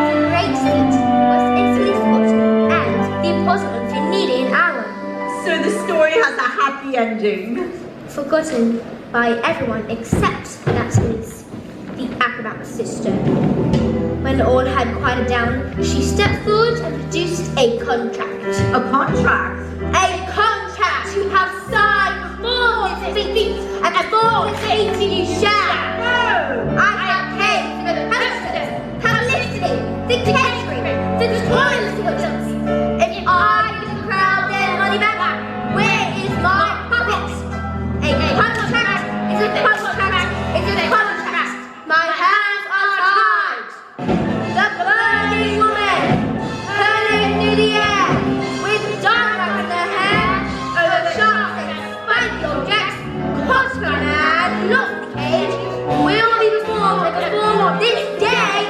The great seat was instantly full, and the impossible for nearly an hour. So the story has a happy ending. Forgotten by everyone except that is the acrobat sister. When all had quieted down, she stepped forward and produced a contract. A contract? A contract you have signed before this feat and before this meeting you shall. No! I have paid for the posters, publicity, the catering, the tutorials of jobs. If I give the crowd their money back, where is my profit? A contract is a contract is a contract. My hands are tied. The burning woman, hurling through the air, with diamonds in her hair, over sharp and spiky objects, caught her and lost the cage, will be performed like a form of this day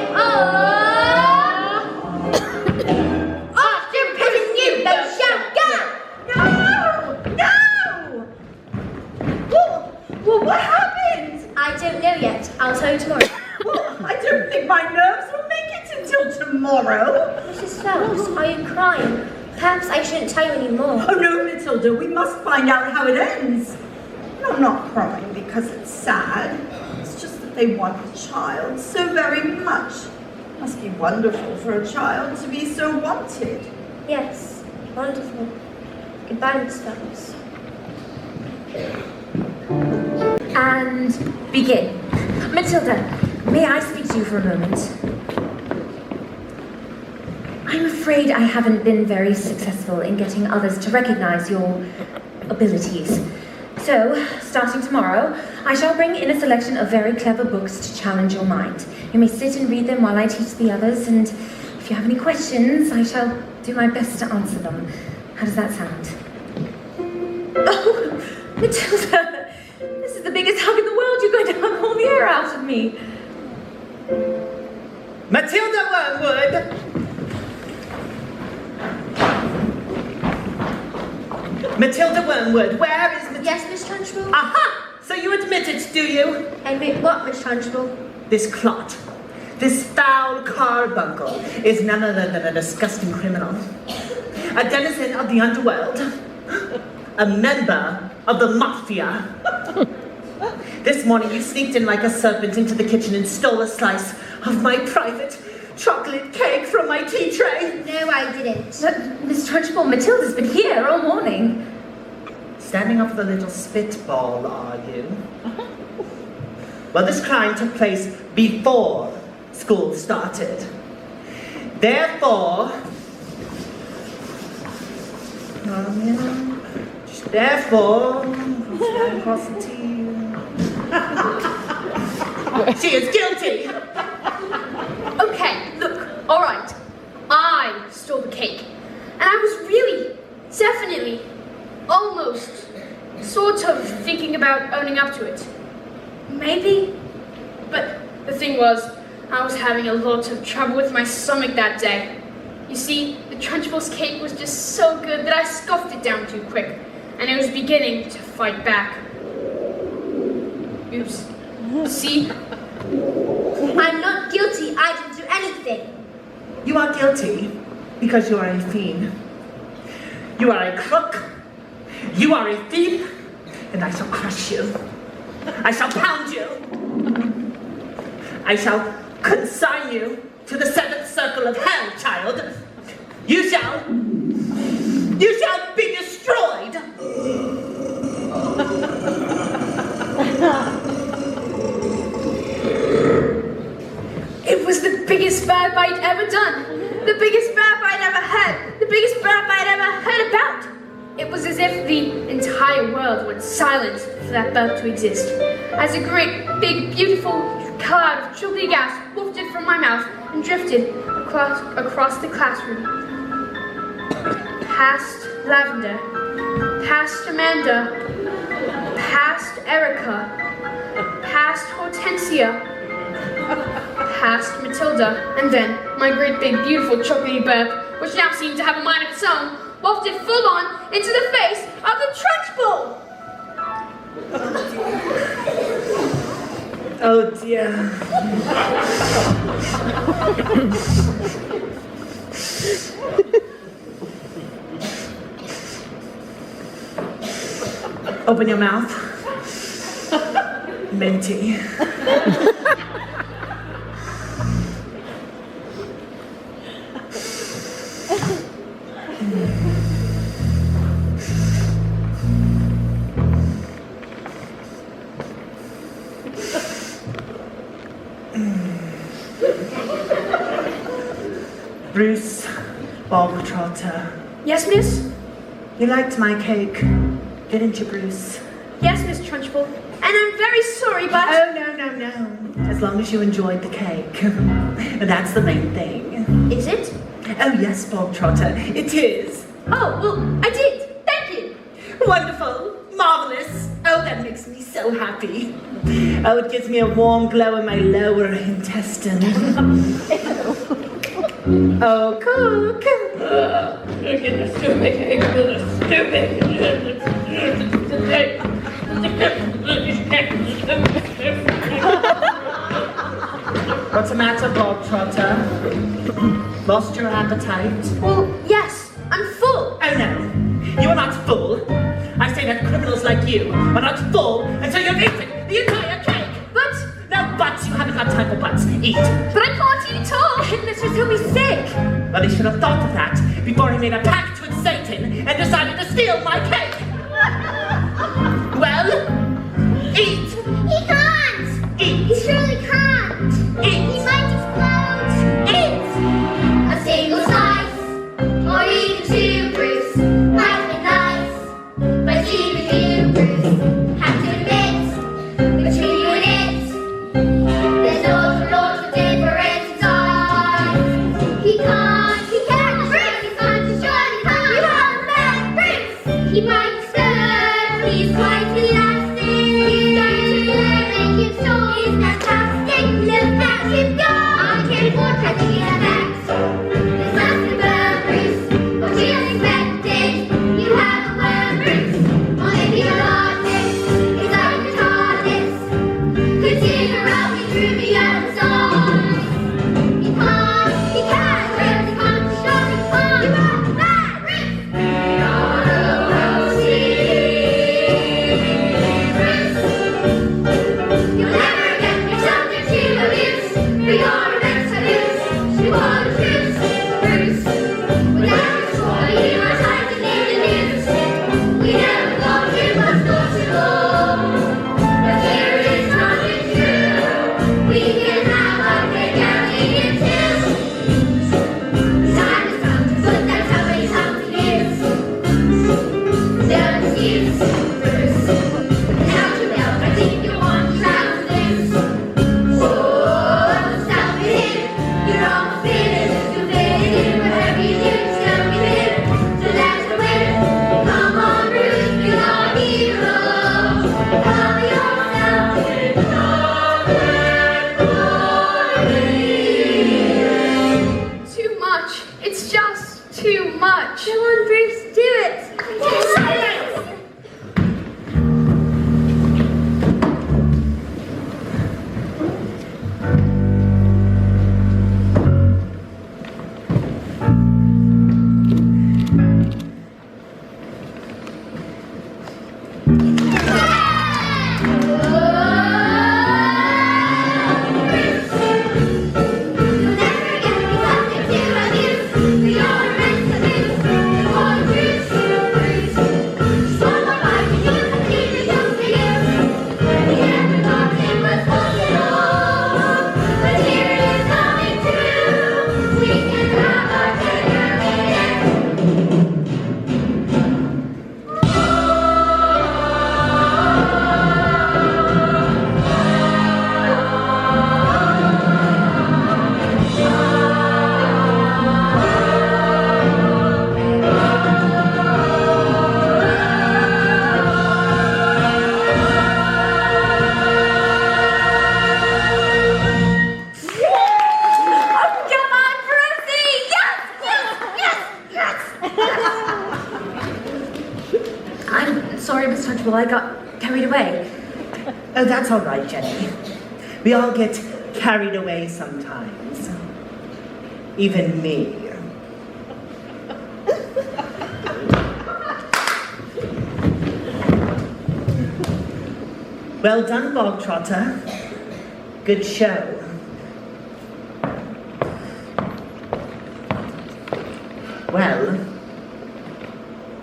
after pitting you, they shall go. No! Well, what happened? I don't know yet. I'll tell you tomorrow. Well, I don't think my nerves will make it until tomorrow. Mrs. Phelps, are you crying? Perhaps I shouldn't tell you anymore. Oh no, Matilda, we must find out how it ends. And I'm not crying because it's sad. It's just that they want a child so very much. It must be wonderful for a child to be so wanted. Yes, wonderful. Goodbye, Miss Phelps. And begin. Matilda, may I speak to you for a moment? I'm afraid I haven't been very successful in getting others to recognize your abilities. So, starting tomorrow, I shall bring in a selection of very clever books to challenge your mind. You may sit and read them while I teach the others, and if you have any questions, I shall do my best to answer them. How does that sound? Oh, Matilda, this is the biggest hug in the world. You're going to hug all the air out of me. Matilda Wormwood! Matilda Wormwood, where is Matilda? Yes, Miss Trunchbull? Aha! So you admit it, do you? Admit what, Miss Trunchbull? This clot, this foul carbuncle, is none other than a disgusting criminal. A denizen of the underworld. A member of the mafia. This morning you sneaked in like a serpent into the kitchen and stole a slice of my private chocolate cake from my tea tray. No, I didn't. But, Miss Trunchbull, Matilda's been here all morning. Standing up with a little spitball, are you? Well, this crime took place before school started. Therefore, across the T. She is guilty. Okay, look, alright. I stole the cake. And I was really, definitely, almost, sort of thinking about owning up to it. Maybe. But the thing was, I was having a lot of trouble with my stomach that day. You see, the Trunchbull's cake was just so good that I scoffed it down too quick. And it was beginning to fight back. Oops. See? I'm not guilty. I didn't do anything. You are guilty because you are a fiend. You are a crook. You are a thief. And I shall crush you. I shall pound you. I shall consign you to the seventh circle of hell, child. You shall be destroyed. It was the biggest bad bite ever done. The biggest bad bite ever had. The biggest bad bite ever was as if the entire world went silent for that burp to exist, as a great, big, beautiful cloud of chilly gas wafted from my mouth and drifted across the classroom. Past Lavender, past Amanda, past Erica, past Hortensia, past Matilda, and then my great big beautiful chocolatey burp, which now seemed to have a mind of its own, wafted full on into the face of the Trunchbull! Oh dear. Open your mouth. Minty. Bruce Bogtrotter. Yes, miss? You liked my cake, didn't you, Bruce? Yes, Miss Trunchbull. And I'm very sorry, but... Oh, no. As long as you enjoyed the cake. That's the main thing. Is it? Oh, yes, Bogtrotter, it is. Oh, well, I did. Thank you. Wonderful. Marvelous. Oh, that makes me so happy. Oh, it gives me a warm glow in my lower intestine. Oh, cook. What's the matter, Bogtrotter? Lost your appetite? Well, yes, I'm full. Oh, no. You are not full. I say that criminals like you are not full until you've eaten the entire cake. But... No buts. You haven't got time for buts. Eat. But I can't eat at all. Mr. He'll be sick. Well, he should have thought of that before he made a pact with Satan and decided to steal my cake. Well, eat. He can't! Eat. He surely can't! Eat. He might explode! Eat. A single slice, or even two, Bruce, might be nice. But even you, Bruce, have to admit, between you and it, there's lots of difference in size. He can't, Bruce! He can't, surely can't! You have met Bruce! He might explode, he's quite elastic. He's going to make him so he's fantastic. Look at him go! I can't afford catching his effects. This must be burn, Bruce. What you expected? You have a worm, Bruce. Or maybe an artist. He's like a TARDIS. Consider rolling through the outside. He can't, Bruce. He can't, surely can't. You are mad, Bruce. We are the Bruce. You'll never get me something to abuse. For your events I lose. You are the truth, Bruce. Without your story, you are tied to need the news. We never got too much possible. But here is nothing true. We can have our cake and eat it too. The time has come to put that somebody's out to use. No excuse, Bruce. Without your milk, I think you want to travel loose. Whoa, stop it. You're almost finished. You'll fit it in. Whatever you do, just don't give in. So that's the win. Come on, Bruce, you're our hero. Cover yourself in glory. Too much. It's just too much. Come on, Bruce, do it. Silence! sorry, Miss Trunchbull, I got carried away. Oh, that's all right, Jenny. We all get carried away sometimes. Even me. Well done, Bog Trotter. Good show. Well,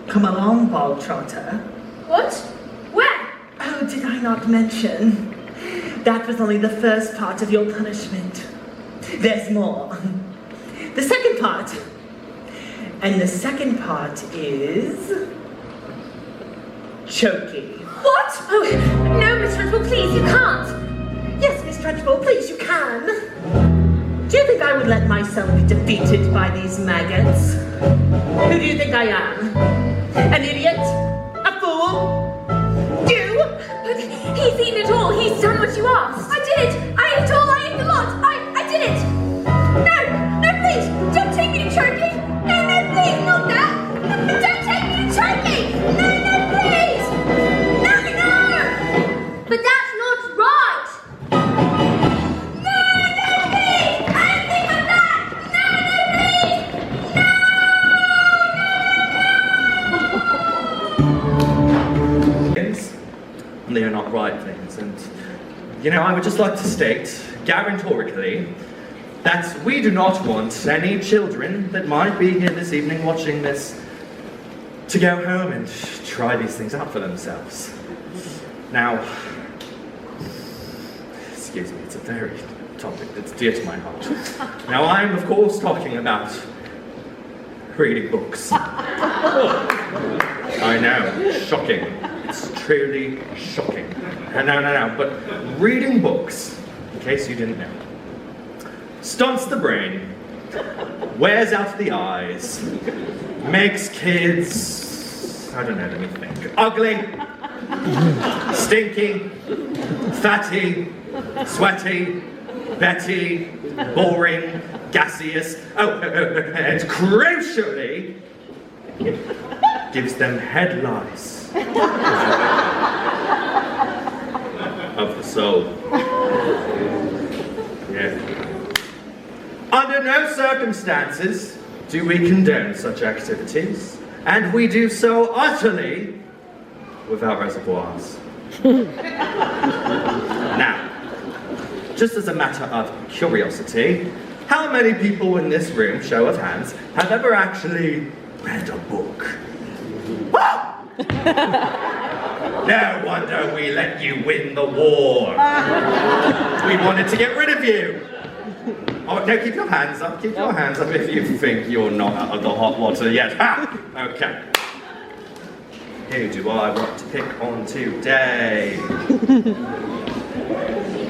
come along, Bog Trotter. What? Where? Oh, did I not mention? That was only the first part of your punishment. There's more. The second part. And the second part is... choking. What? Oh, no, Miss Trunchbull, please, you can't. Yes, Miss Trunchbull, please, you can. Do you think I would let myself be defeated by these maggots? Who do you think I am? An idiot? A fool? You? But he's eaten it all. He's done what you asked. I did it! I ate it all! I ate the lot! I did it! No, please! Don't take me to Turkey! No, please! Not that! Don't take me to Turkey! No, please! No! But that's not right! No, please! Anything but that! No, please! They are not right things, and I would just like to state, guarantorically, that we do not want any children that might be here this evening watching this to go home and try these things out for themselves. Now, excuse me, it's a very topic that's dear to my heart. Now, I am, of course, talking about reading books. I know, shocking. It's truly shocking. No, but reading books, in case you didn't know, stunts the brain, wears out the eyes, makes kids, I don't know, let me think, ugly, stinky, fatty, sweaty, betty, boring, gaseous, and crucially, gives them head lice of the soul. Yeah. Under no circumstances do we condone such activities, and we do so utterly without reservoirs. Now, just as a matter of curiosity, how many people in this room, show of hands, have ever actually read a book? No wonder we let you win the war. We wanted to get rid of you. Oh, no, keep your hands up. Keep your hands up if you think you're not out of the hot water yet. Ha! Okay. Who do I want to pick on today?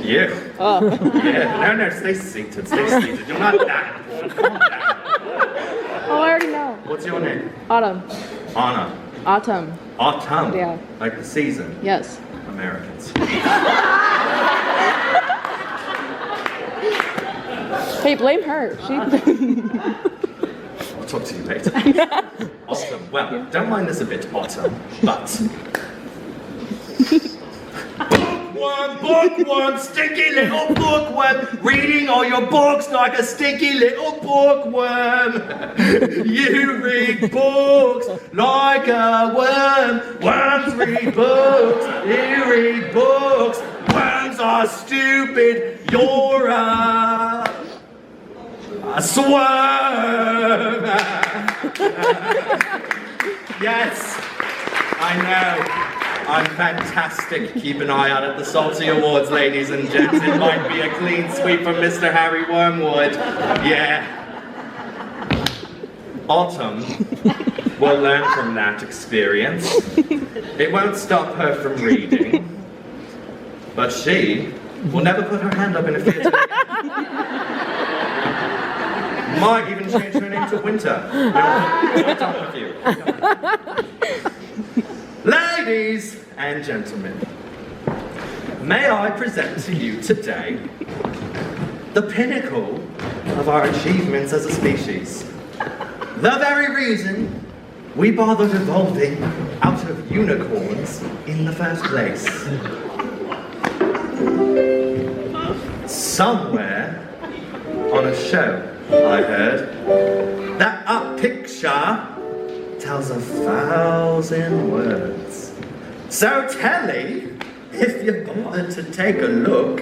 You. Oh. Yeah. No, stay seated. Stay seated. You're not that important. Calm down. Oh, I already know. What's your name? Autumn. Anna. Autumn. Autumn? Yeah. Like the season? Yes. Americans. Hey, blame her. She. I'll talk to you later. Awesome. Well, don't mind this a bit, Autumn, but... Bookworm, stinky little bookworm, reading all your books like a stinky little bookworm. You read books like a worm. Worms read books, you read books. Worms are stupid, you're a swarm. Yes, I know. I'm fantastic. Keep an eye out at the Salty Awards, ladies and gents. It might be a clean sweep from Mr. Harry Wormwood. Yeah. Autumn will learn from that experience. It won't stop her from reading. But she will never put her hand up in a theatre again. Might even change her name to Winter. What's up with you? Ladies and gentlemen, may I present to you today the pinnacle of our achievements as a species. The very reason we bothered evolving out of unicorns in the first place? Somewhere on a show, I heard, that a picture tells 1,000 words. So telly, if you bother to take a look,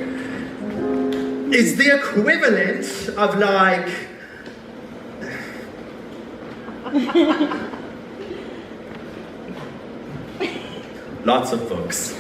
is the equivalent of like... lots of books.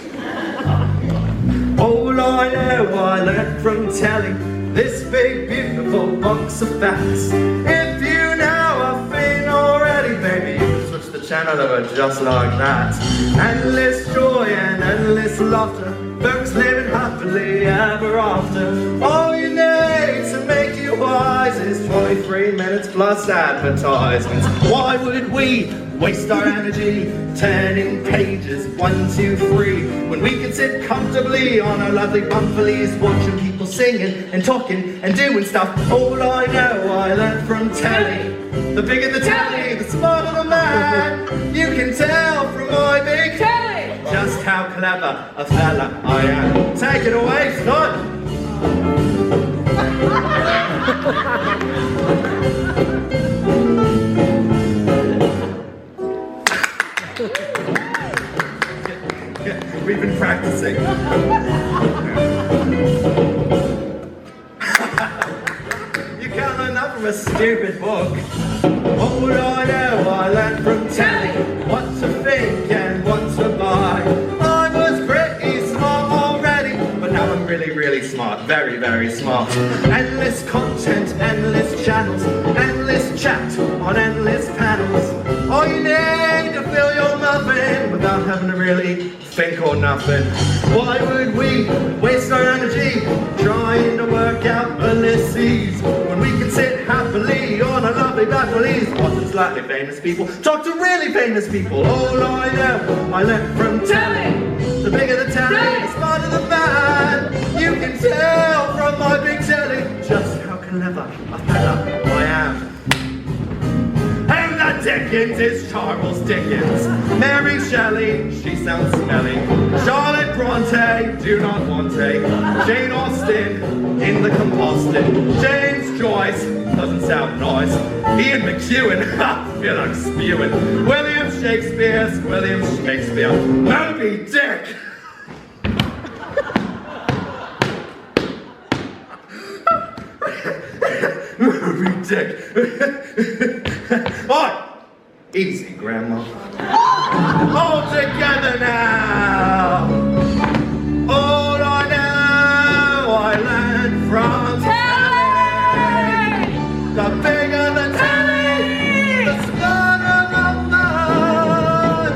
All I know I learned from telly, this big beautiful box of facts. If you know a thing already, baby, you can switch the channel over just like that. Endless joy and endless laughter, folks living happily ever after. All you need to make you wise is 23 minutes plus advertisements. Why would we waste our energy turning pages 1, 2, 3 when we can sit comfortably on our lovely bumfleys watching people singing and talking and doing stuff? All I know I learned from telly. The bigger the telly, the smarter the man. You can tell from my big telly just how clever a fella I am. Take it away, Scott. We've been practicing. You can't learn that from a stupid book. All I know I learned from telly, what to think and what to buy. I was pretty smart already, but now I'm really, really smart. Very, very smart. Endless content, endless channels, endless chat on endless panels. All you need to fill your muffin without having to really think or nothing. Why would we waste our energy trying to work out Ulysses when we can sit happily on a lovely back release, watching slightly famous people talk to really famous people? All I know I learned from telly. The bigger the telly, the smarter the man. You can tell from my big telly just how clever a fella I am. Dickens is Charles Dickens. Mary Shelley, she sounds smelly. Charlotte Bronte, do not want a. Jane Austen, in the composting. James Joyce, doesn't sound nice. Ian McEwan, ha, feel like spewing. William Shakespeare. Moby Dick. Moby Dick. Oi! Easy, Grandma. All together now. All I know I learned from telly. The bigger the telly, the smarter the man.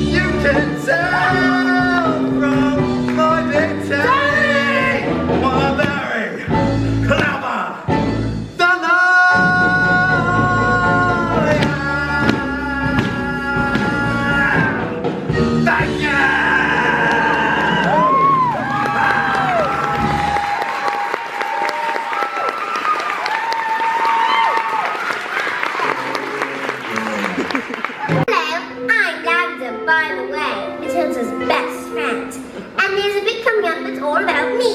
You can tell from my big telly what a very clever fella. By the way, Matilda's best friend. And there's a bit coming up that's all about me.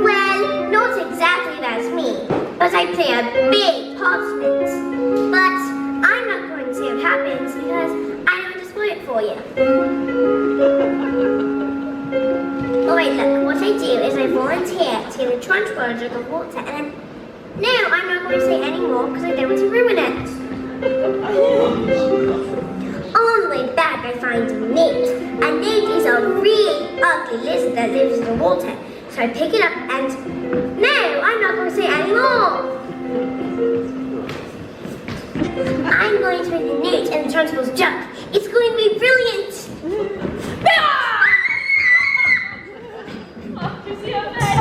Well, not exactly about me, but I play a big part in it. But I'm not going to say what happens because I don't want to spoil it for you. Alright, look, what I do is I volunteer to give a Trunchbull a jug of water, and then, no, I'm not going to say any more because I don't want to ruin it. On the way back, I find a newt. A newt is a really ugly lizard that lives in the water. So I pick it up and... No, I'm not going to say any more. I'm going to make the newt and the Trunchbull's jump. It's going to be brilliant. Oh, you see her face?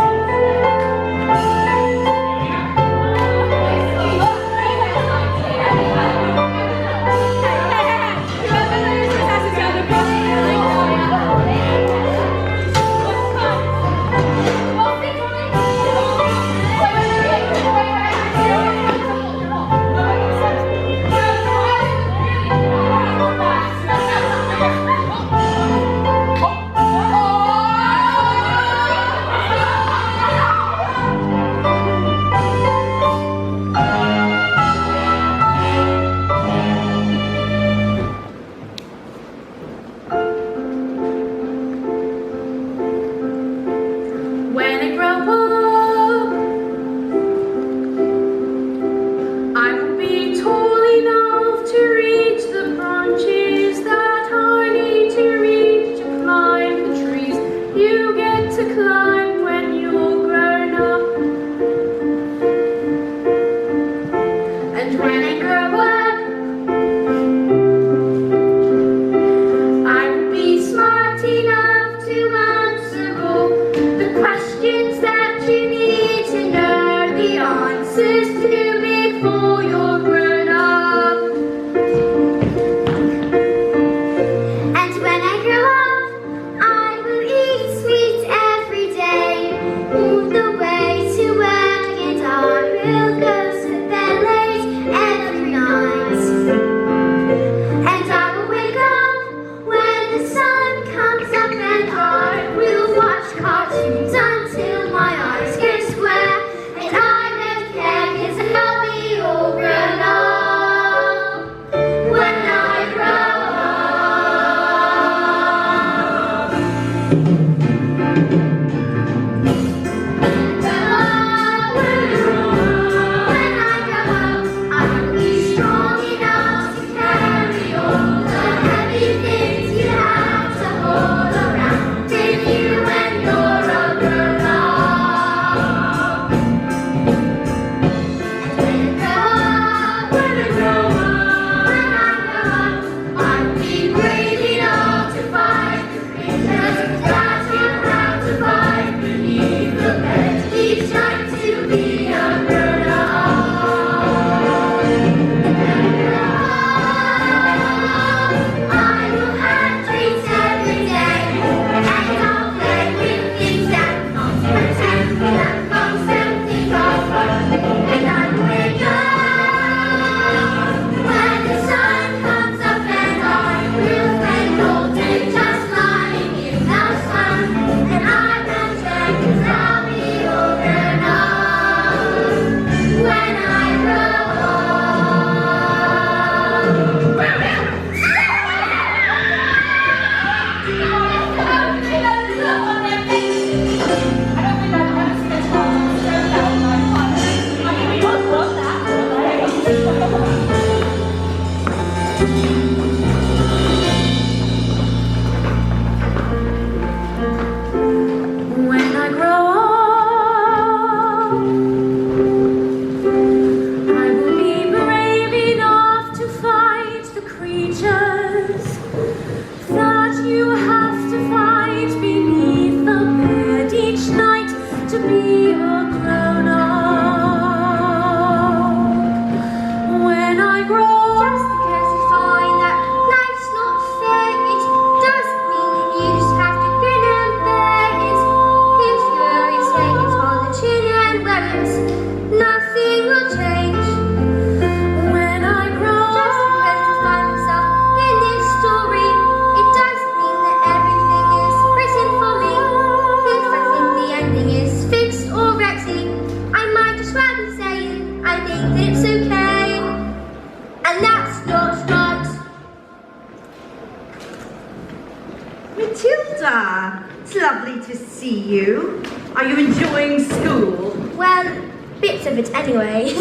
Matilda, it's lovely to see you. Are you enjoying school? Well, bits of it anyway.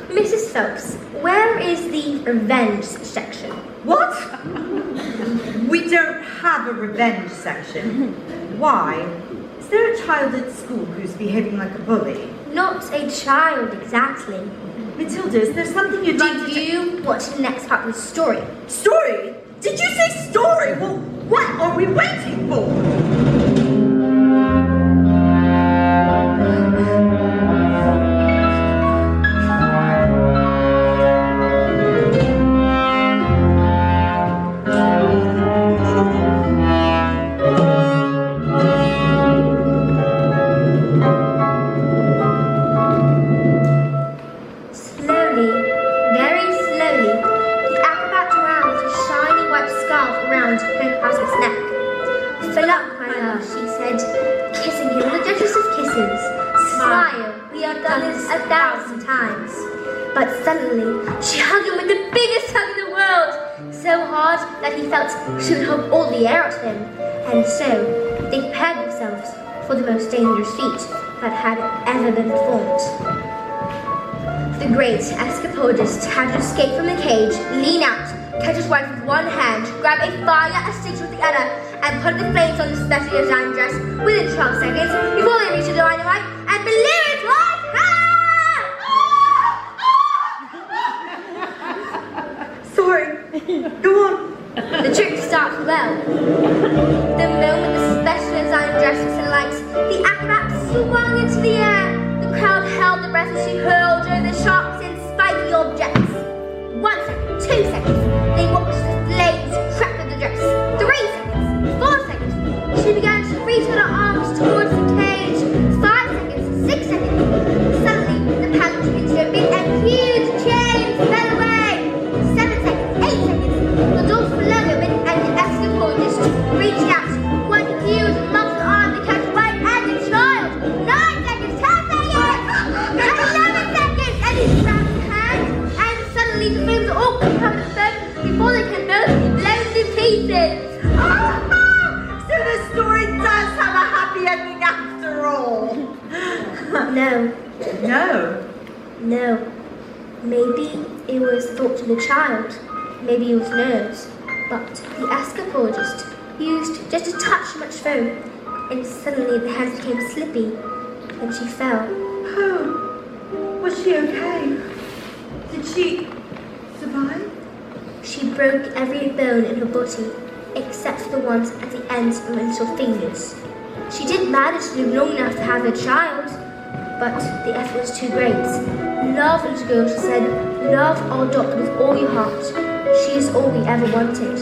Mrs. Phelps, where is the revenge section? What? We don't have a revenge section. Why? Is there a child at school who's behaving like a bully? Not a child, exactly. Matilda, is there something you'd like to... Do you watch the next part of the story? Story? Did you say story? Well, what are we waiting for? But suddenly, she hugged him with the biggest hug in the world, so hard that he felt she would hug all the air out of him. And so, they prepared themselves for the most dangerous feat that had ever been performed. The great escapologist had to escape from the cage, lean out, catch his wife with one hand, grab a fire extinguisher with the other, and put the flames on the specially designed dress within 12 seconds before they reached the dynamite and blew it like Go on. The trick starts well. The moment the special designed dress was alight, the acrobat swung into the air. The crowd held their breath as she hurled over the sharp and spiky objects. 1 second, 2 seconds, they watched the flames crack through the dress. 3 seconds, 4 seconds, she began to reach with her arms towards the cage. 5 seconds, 6 seconds. Suddenly, the panel took into a big and huge chain fell away. 7 seconds. 8 seconds, the door flung open and the escapologist reached out. One huge muscle arm to catch right and the child. 9 seconds, 10 seconds, 11 seconds, and he grabbed his hand, and suddenly the flames all covered them before they can both be blown to pieces. So the story died. No. No. No. Maybe it was thought to the child. Maybe it was nerves. But the escapologist used just a touch too much foam, and suddenly the hands became slippy, and she fell. Oh, was she okay? Did she survive? She broke every bone in her body, except for the ones at the ends of her little fingers. She did manage to live long enough to have a child, but the effort was too great. Love, little girl, she said. Love our doctor with all your heart. She is all we ever wanted.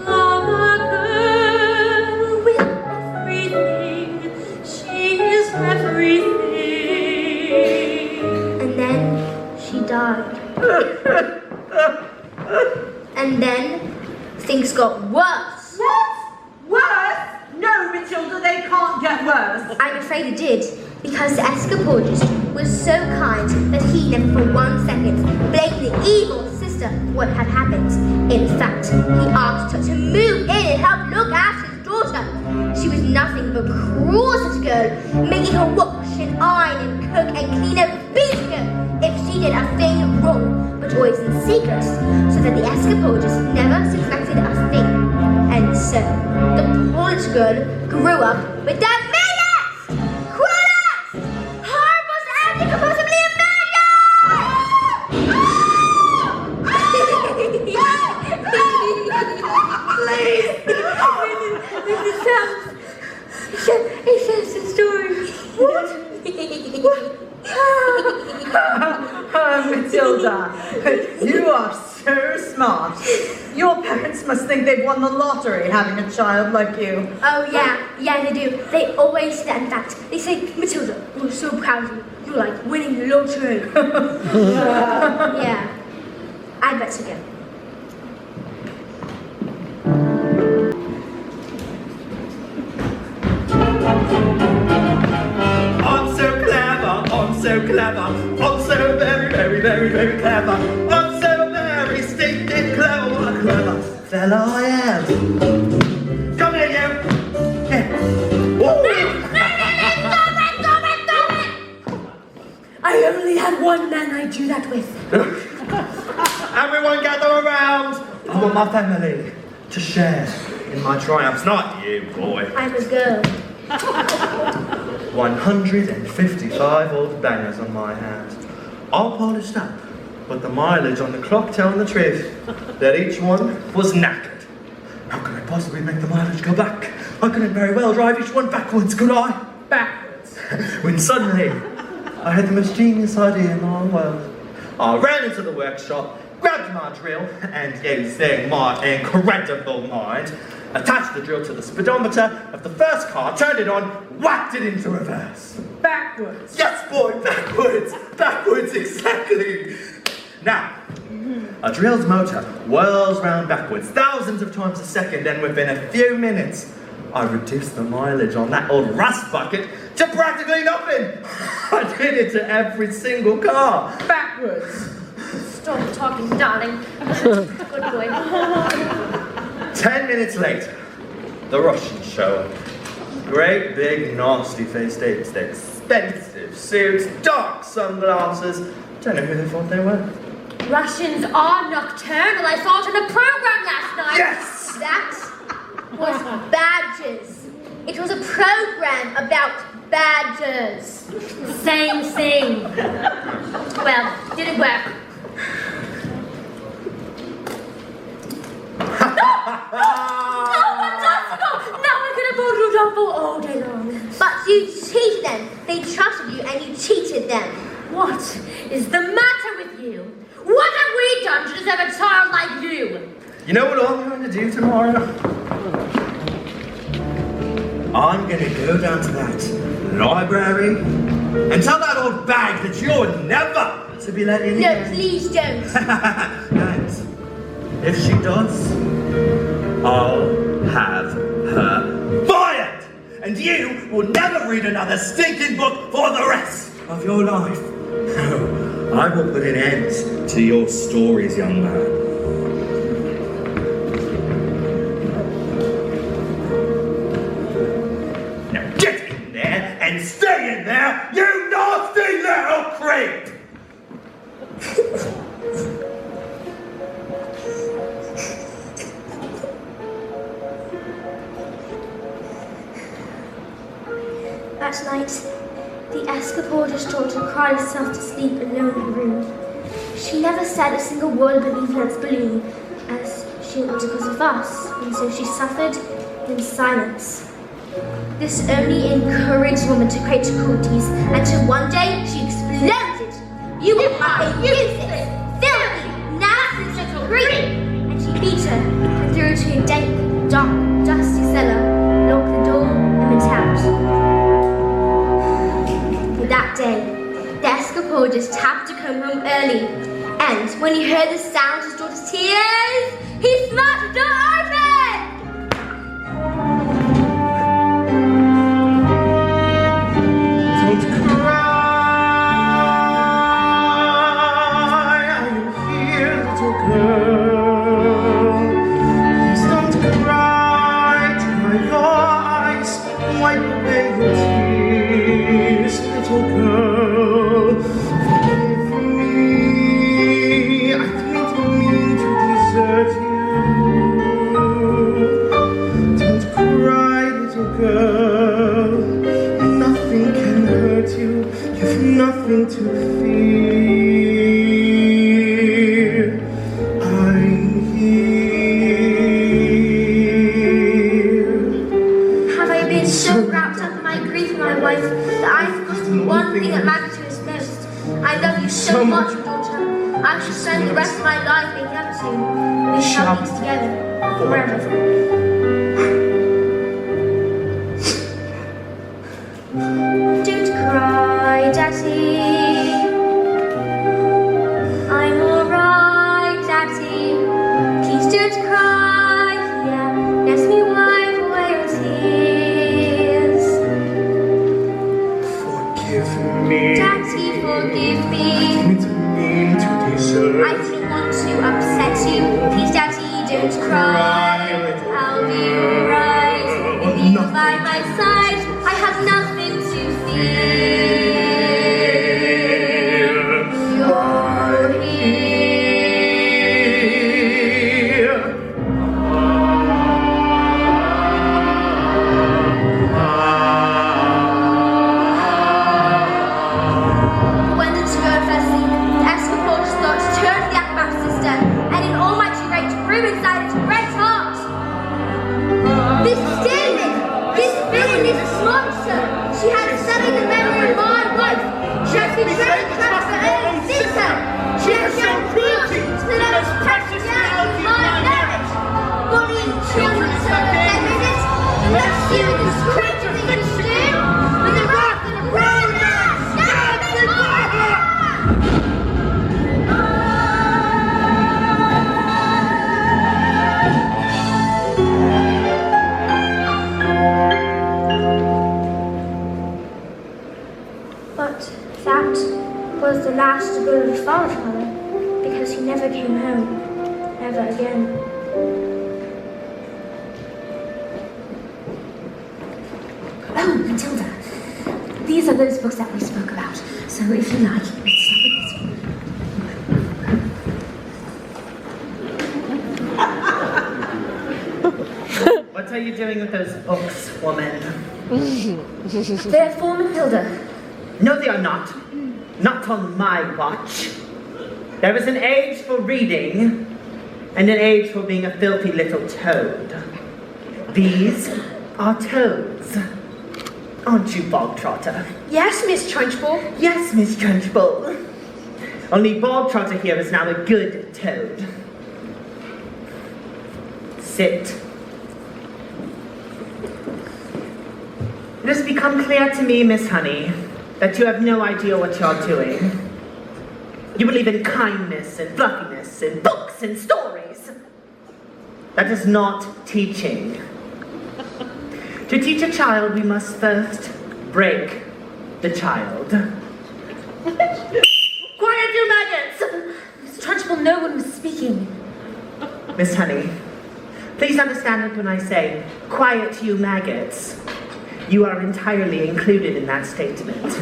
Love a girl with everything. She is everything. And then she died. And then things got worse. What? Worse? No, Matilda, they can't get worse. I'm afraid it did, because the escapologist was so kind that he never for 1 second blamed the evil sister for what had happened. In fact, he asked her to move in and help look after his daughter. She was nothing but a cruel little girl, making her wash and iron and cook and clean and beat her if she did a thing wrong, but always in secret, so that the escapologist never suspected a thing. And so, the poor little girl grew up with that meanest, cruelest, horrible, and incomparably It sounds the story. What? Matilda, you are so smart. Your parents must think they've won the lottery having a child like you. Oh yeah, they do. They always say that. In fact, they say, Matilda, we're so proud of you. You're like winning the lottery. Yeah, I better go. I'm so clever, I'm so clever, I'm so very, very, very, very clever. I'm so very stinking clever, what a clever fella I am. Come here, you. Here. I only had one man I do that with. Everyone gather around. I want my family to share in my triumphs, not you, boy. I'm a girl. 155 old bangers on my hands, all polished up, but the mileage on the clock telling the truth that each one was knackered. How could I possibly make the mileage go back? I couldn't very well drive each one backwards, could I? Backwards. When suddenly, I had the most genius idea in my world. I ran into the workshop, grabbed my drill, and using my incredible mind, attached the drill to the speedometer of the first car, turned it on, whacked it into reverse. Backwards. Yes, boy, backwards! Backwards, exactly! Now, a drill's motor whirls round backwards thousands of times a second, and within a few minutes, I reduced the mileage on that old rust bucket to practically nothing! I did it to every single car! Backwards. Stop talking, darling. Good boy. 10 minutes later, the Russians show up. Great big nasty faced apes, they're expensive suits, dark sunglasses. Don't know who they thought they were. Russians are nocturnal. I saw it in a program last night. Yes! That was badgers. It was a program about badgers. Same thing. Well, did it work? Fantastical! Now I can afford Rudolfo all day long. But you cheated them. They trusted you and you cheated them. What is the matter with you? What have we done to deserve a child like you? You know what I'm going to do tomorrow? I'm going to go down to that library and tell that old bag that you're never to be let in No, again. please don't. And if she does, I'll have her fired! And you will never read another stinking book for the rest of your life. No, I will put an end to your stories, young man. Stay in there, you nasty little creep! That night, the escapadist daughter cried herself to sleep alone in her room. She never said a single word beneath Let's believe, as she it was because of us, and so she suffered in silence. This only encouraged woman to create difficulties, until one day she exploded. You are a useless, filthy, nasty little creep! And she beat her and threw her to a dank, dark, dusty cellar, locked the door, and went out. That day, the escapadist happened to come home early, and when he heard the sound of his daughter's tears, he smashed the door open! Don't cry, are you here, little girl? Please don't cry, dry your eyes, wipe away your tears, little girl. Forgive me, I didn't mean to desert you. Don't cry, little girl. Nothing can hurt you. You've nothing to fear. I'm here. Have I been so wrapped up in my grief and my wife that I've forgotten the one thing that matters to us most? I love you so much, daughter. I shall spend the rest of my life making up to you. We shall be together forever. Don't cry, Daddy. I'm alright, Daddy. Please don't cry, yeah. Let me wipe away your tears. Forgive me. Daddy, forgive me. I didn't mean to desert. I didn't want to upset you. Please, Daddy, don't cry. I'll be alright. With you by my side, I have nothing to fear. You're here. When the two girls fell asleep, the escapadist thought to turn to the acrobat sister, and in almighty rage grew inside its great heart. This stillness, this villain, this monster, she had sullied the memory of my wife. She has betrayed the trust of her own sister. She has shown cruelty to the most precious reality of my marriage. Bullying children so effeminate, and that's you this creature thing to do, with the wrath of a grown man standing before her. But that was the last good of father, because he never came home, ever again. Oh, Matilda. These are those books that we spoke about. So if you like, let's start with this one. What are you doing with those books, woman? They're for Matilda. No, they are not. Not on my watch. There is an age for reading, and an age for being a filthy little toad. These are toads. Aren't you, Bogtrotter? Yes, Miss Trunchbull. Yes, Miss Trunchbull. Only Bogtrotter here is now a good toad. Sit. It has become clear to me, Miss Honey, that you have no idea what you're doing. You believe in kindness and fluffiness and books and stories. That is not teaching. To teach a child, we must first break the child. Quiet, you maggots! Miss Trunchbull, no one was speaking. Miss Honey, please understand it when I say, quiet, you maggots. You are entirely included in that statement.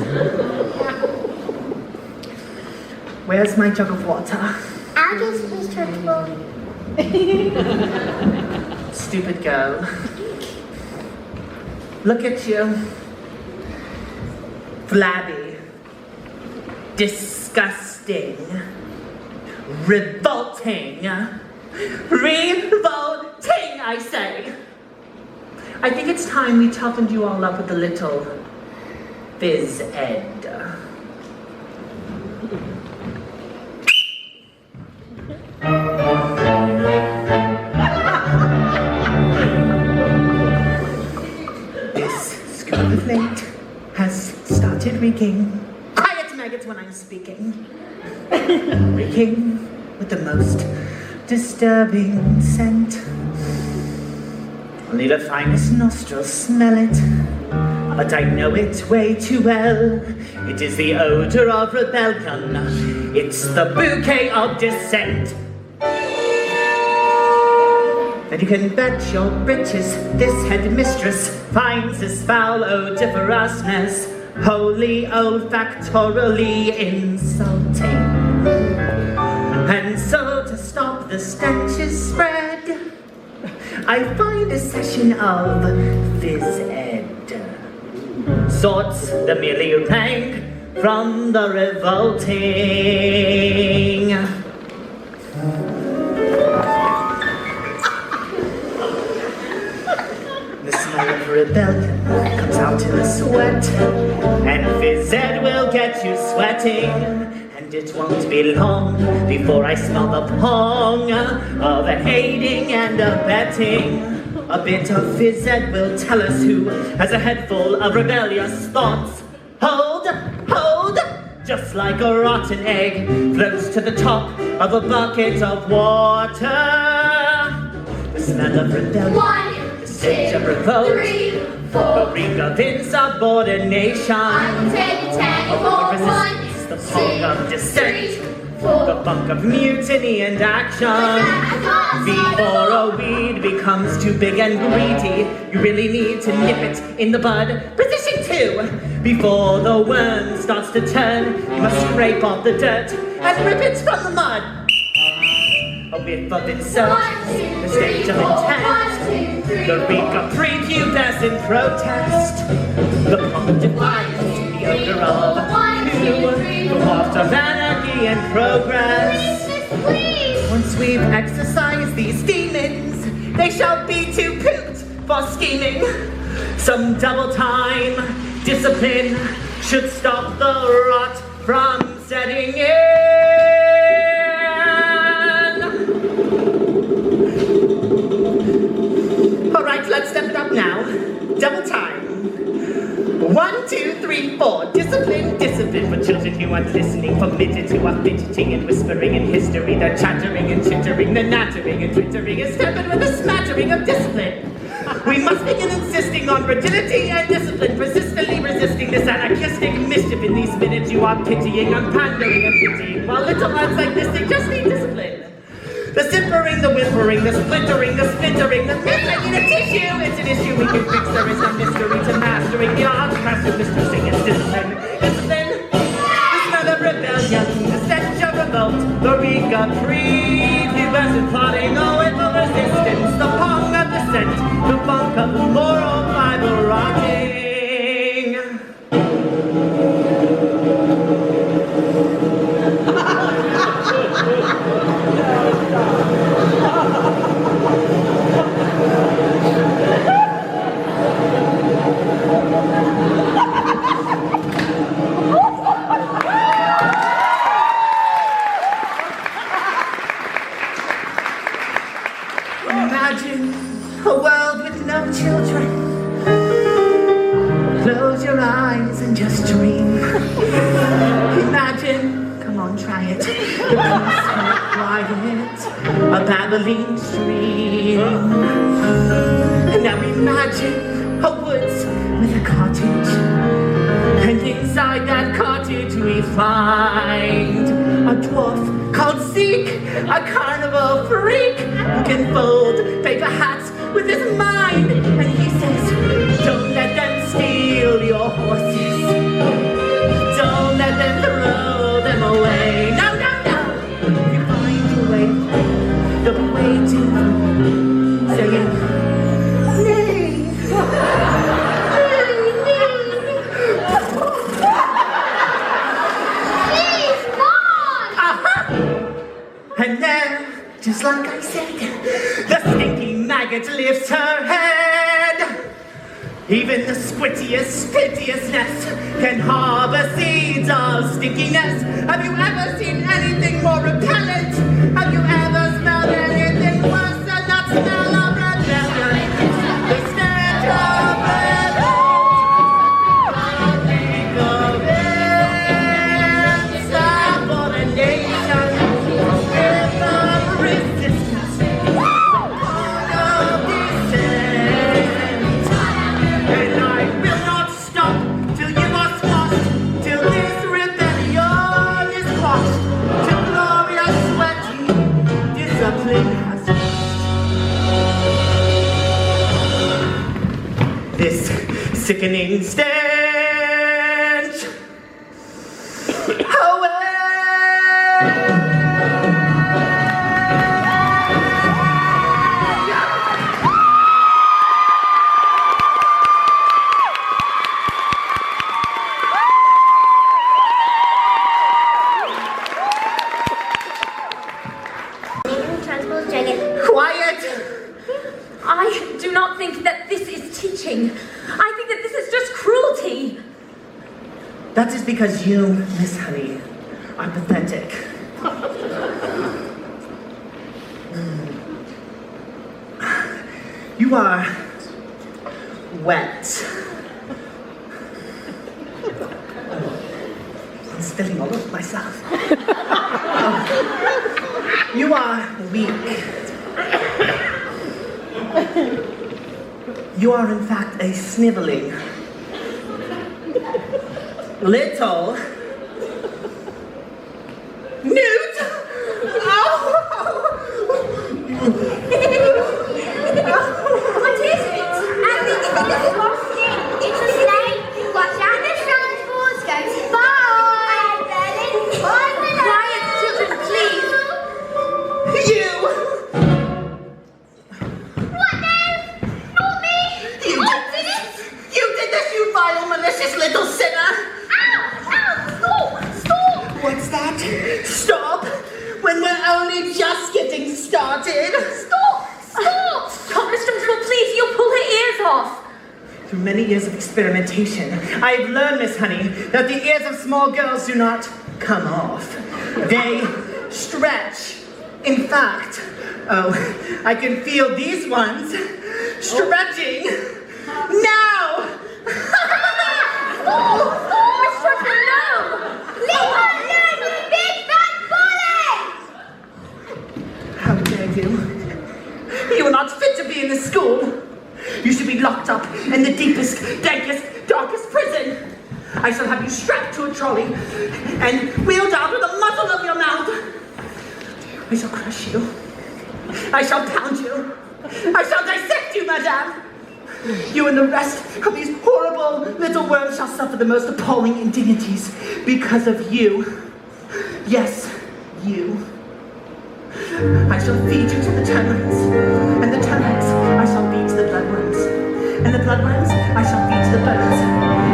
Where's my jug of water? I'll just please Trunchbull. Stupid girl. Look at you. Flabby. Disgusting. Revolting. Revolting, I say. I think it's time we toughened you all up with a little phys ed. This scoop of late has started reeking. Quiet, maggots, when I'm speaking. Reeking with the most disturbing scent. Only the finest nostrils smell it, but I know it way too well. It is the odor of rebellion. It's the bouquet of dissent. And you can bet your britches this headmistress finds this foul odoriferousness wholly olfactorily insulting. And so to stop the stench's spread, I find a session of phys ed. Sorts the merely rank from the revolting. The smell of rebellion comes out in a sweat, and phys ed will get you sweating. And it won't be long before I smell the pong of aiding and abetting. A bit of phys ed will tell us who has a head full of rebellious thoughts. Hold, hold, just like a rotten egg floats to the top of a bucket of water. The smell of rebellion, 1, the stench of 2, revolt, 3, 4. the reek of insubordination. I will tell you 10 Of more. resistance, the fog of 1, 2, dissent, 3, 4. the funk of mutiny and action. Before a weed becomes too big and greedy, you really need to nip it in the bud. Position 2. Before the worm starts to turn, you must scrape off the dirt and rip it from the mud. A whiff of insurgency, the stage of intent, the reek of prepubescent protest, the pump of defiance, the odor of the waft of anarchy and progress. Once we've exorcised these demons, they shall be too pooped for scheming. Some double time discipline should stop the rot from setting in. All right, let's step it up now. Double time. 1, 2, 3, 4. Discipline, discipline for children who aren't listening, for midgets who are fidgeting and whispering in history. They're chattering and chittering, they're nattering and twittering, and stepping with a smattering of discipline. We must begin insisting on rigidity and discipline, persistently resisting this anarchistic mischief. In these minutes you are pitying and pandering and pitying, while little ones like this, they just need discipline. The simpering, the whimpering, the splintering, the splintering, the missing in a tissue. It's an issue we can fix. There is no mystery to mastering the art of master mistressing. It's discipline. Discipline. The smell of rebellion, the stench of revolt, the reek of prepubescent plotting, oh, and the resistance, the pong of dissent, the funk of moral fiber rotting. Imagine a world with no children. Close your eyes and just dream. Imagine, come on, try it. The peace and quiet, a babbling stream. Now imagine a woods with a cottage, and inside that cottage we find a dwarf called Zeke, a carnival freak who can fold paper hats with his mind. And he says, don't let them steal Just like I said, the stinky maggot lifts her head. Even the squittiest, spittiest nest can harbor seeds of stinkiness. Have you ever seen anything more repellent? Have you ever smelled anything worse than that smell of rebellion? The stench of rebellion. Insubordination, rhythm resistance, call of descent. And I will not stop till you are squashed, till this rebellion is quashed, till glorious sweaty discipline has reached. This sickening stench. Away! Trunchbull's dragon. Quiet! I do not think that this is teaching. I think that this is just cruelty. That is because you, Miss Honey, are pathetic. You are wet. I'm spilling all over myself. You are weak. You are in fact a sniveling, little newt. What is it? It's a snake. Watch out, the Trunchbulls go to bye. Bye, Quiet, children, please. You. What now? Not me. You I did did it. You did this, you vile, malicious little sinner. Ow! Stop! Stop! What's that? Stop! When we're only just getting started. Stop! Stop! Stop, Miss Trunchbull, please. You'll pull her ears off. Through many years of experimentation, I have learned, Miss Honey, that the ears of small girls do not come off. They stretch. In fact, I can feel these ones stretching now. Miss Trunchbull, no! Leave her alone, you big fat bully! How dare you? You are not fit to be in this school. You should be locked up in the deepest, dankest, darkest prison. I shall have you strapped to a trolley and wheeled out with the muzzle of your mouth. I shall crush you. I shall pound you. I shall dissect you, madame. You and the rest of these horrible little worms shall suffer the most appalling indignities because of you. Yes, you. I shall feed you to the termites, and the termites I shall feed to the bloodworms, and the bloodworms I shall feed to the birds.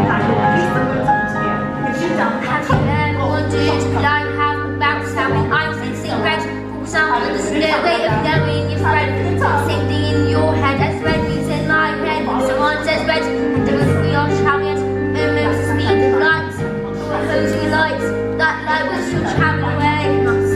I will release the birds up into the air and shoot down. Have you ever wondered, like how about having ice and cigarettes? For example, there's no way of knowing if red is the same thing in your head as red means in my head. When someone says red, and there was we are shouting at almost speed of lights, opposing lights. That light will soon travel away from us,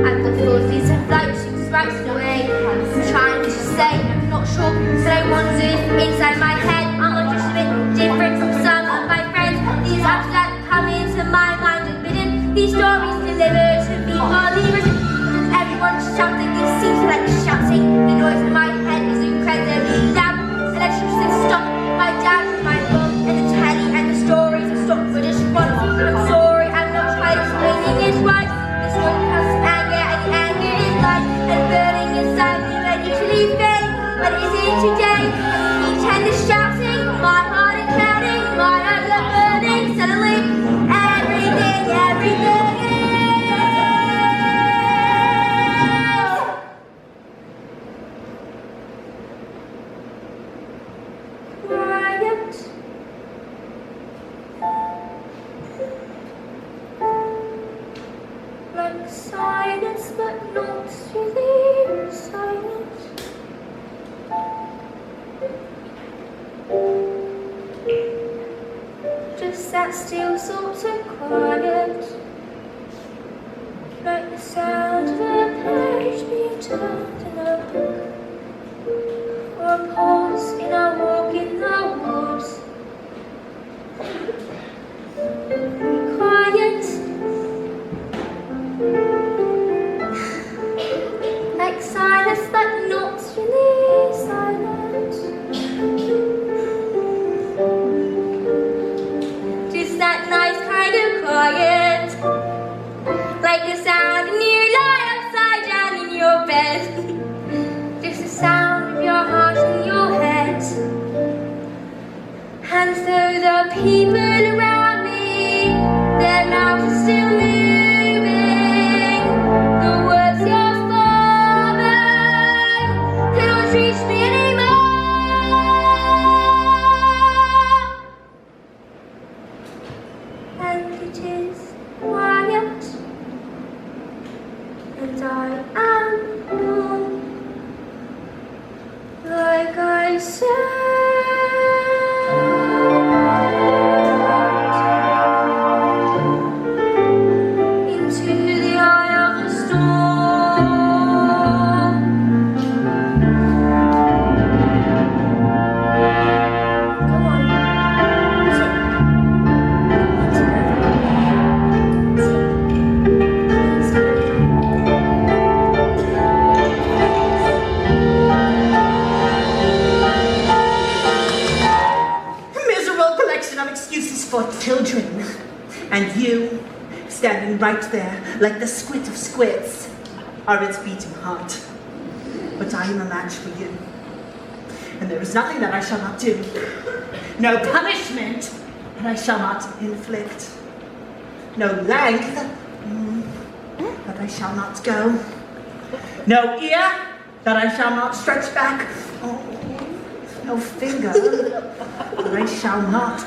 and the forces of light shoots right away. I'm trying to say, I'm not sure, but I wonder if inside my head I'm not just a bit different from some of my friends. These acts that come into my mind unbidden, these stories delivered to me are the written. Everyone shouting, it seems like shouting. The noise in my head is incredibly loud. Electricity stopped, my dad and my mum, and the telly and the stories have stopped for just once. I'm sorry, I'm not trying explaining it right. The story has anger, and the anger is light, and burning inside me, ready to leave pain. But is it today? Each hand is shouting, my heart is pounding, my eyes are burning. Suddenly, everything sort of quiet, like the sound of a page being turned in a book, or a pause in a walk in the woods. Quiet, like silence but not really silent. Just that nice kind of quiet, like the sound when you lie upside down in your bed. Just the sound of your heart in your head. And so the people around me, their mouths are still moving. The words your father cannot reach me anymore. And it is quiet, and I am gone, like I said. Into the eye of the storm. Go on. Miserable collection of excuses for children. And you, standing right there, like the squid of squids, are its beating heart. But I am a match for you. And there is nothing that I shall not do. No punishment that I shall not inflict. No length that I shall not go. No ear that I shall not stretch back. Oh, no finger that I shall not.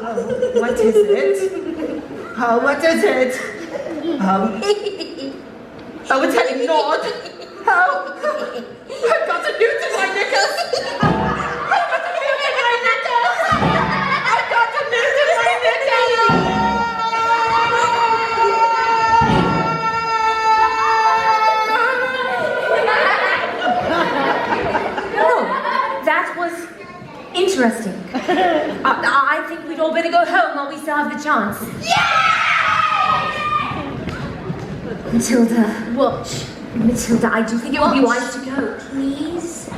Oh, what is it? Oh, what is it? Oh, it's heading north. Oh, I've got a noose in my knickers. I've got a noose in my knickers. I've got a noose in my Oh, that was interesting. I think we'd all better go home while we still have the chance. Matilda. Watch. Matilda, I do think it would be wise to go. Please.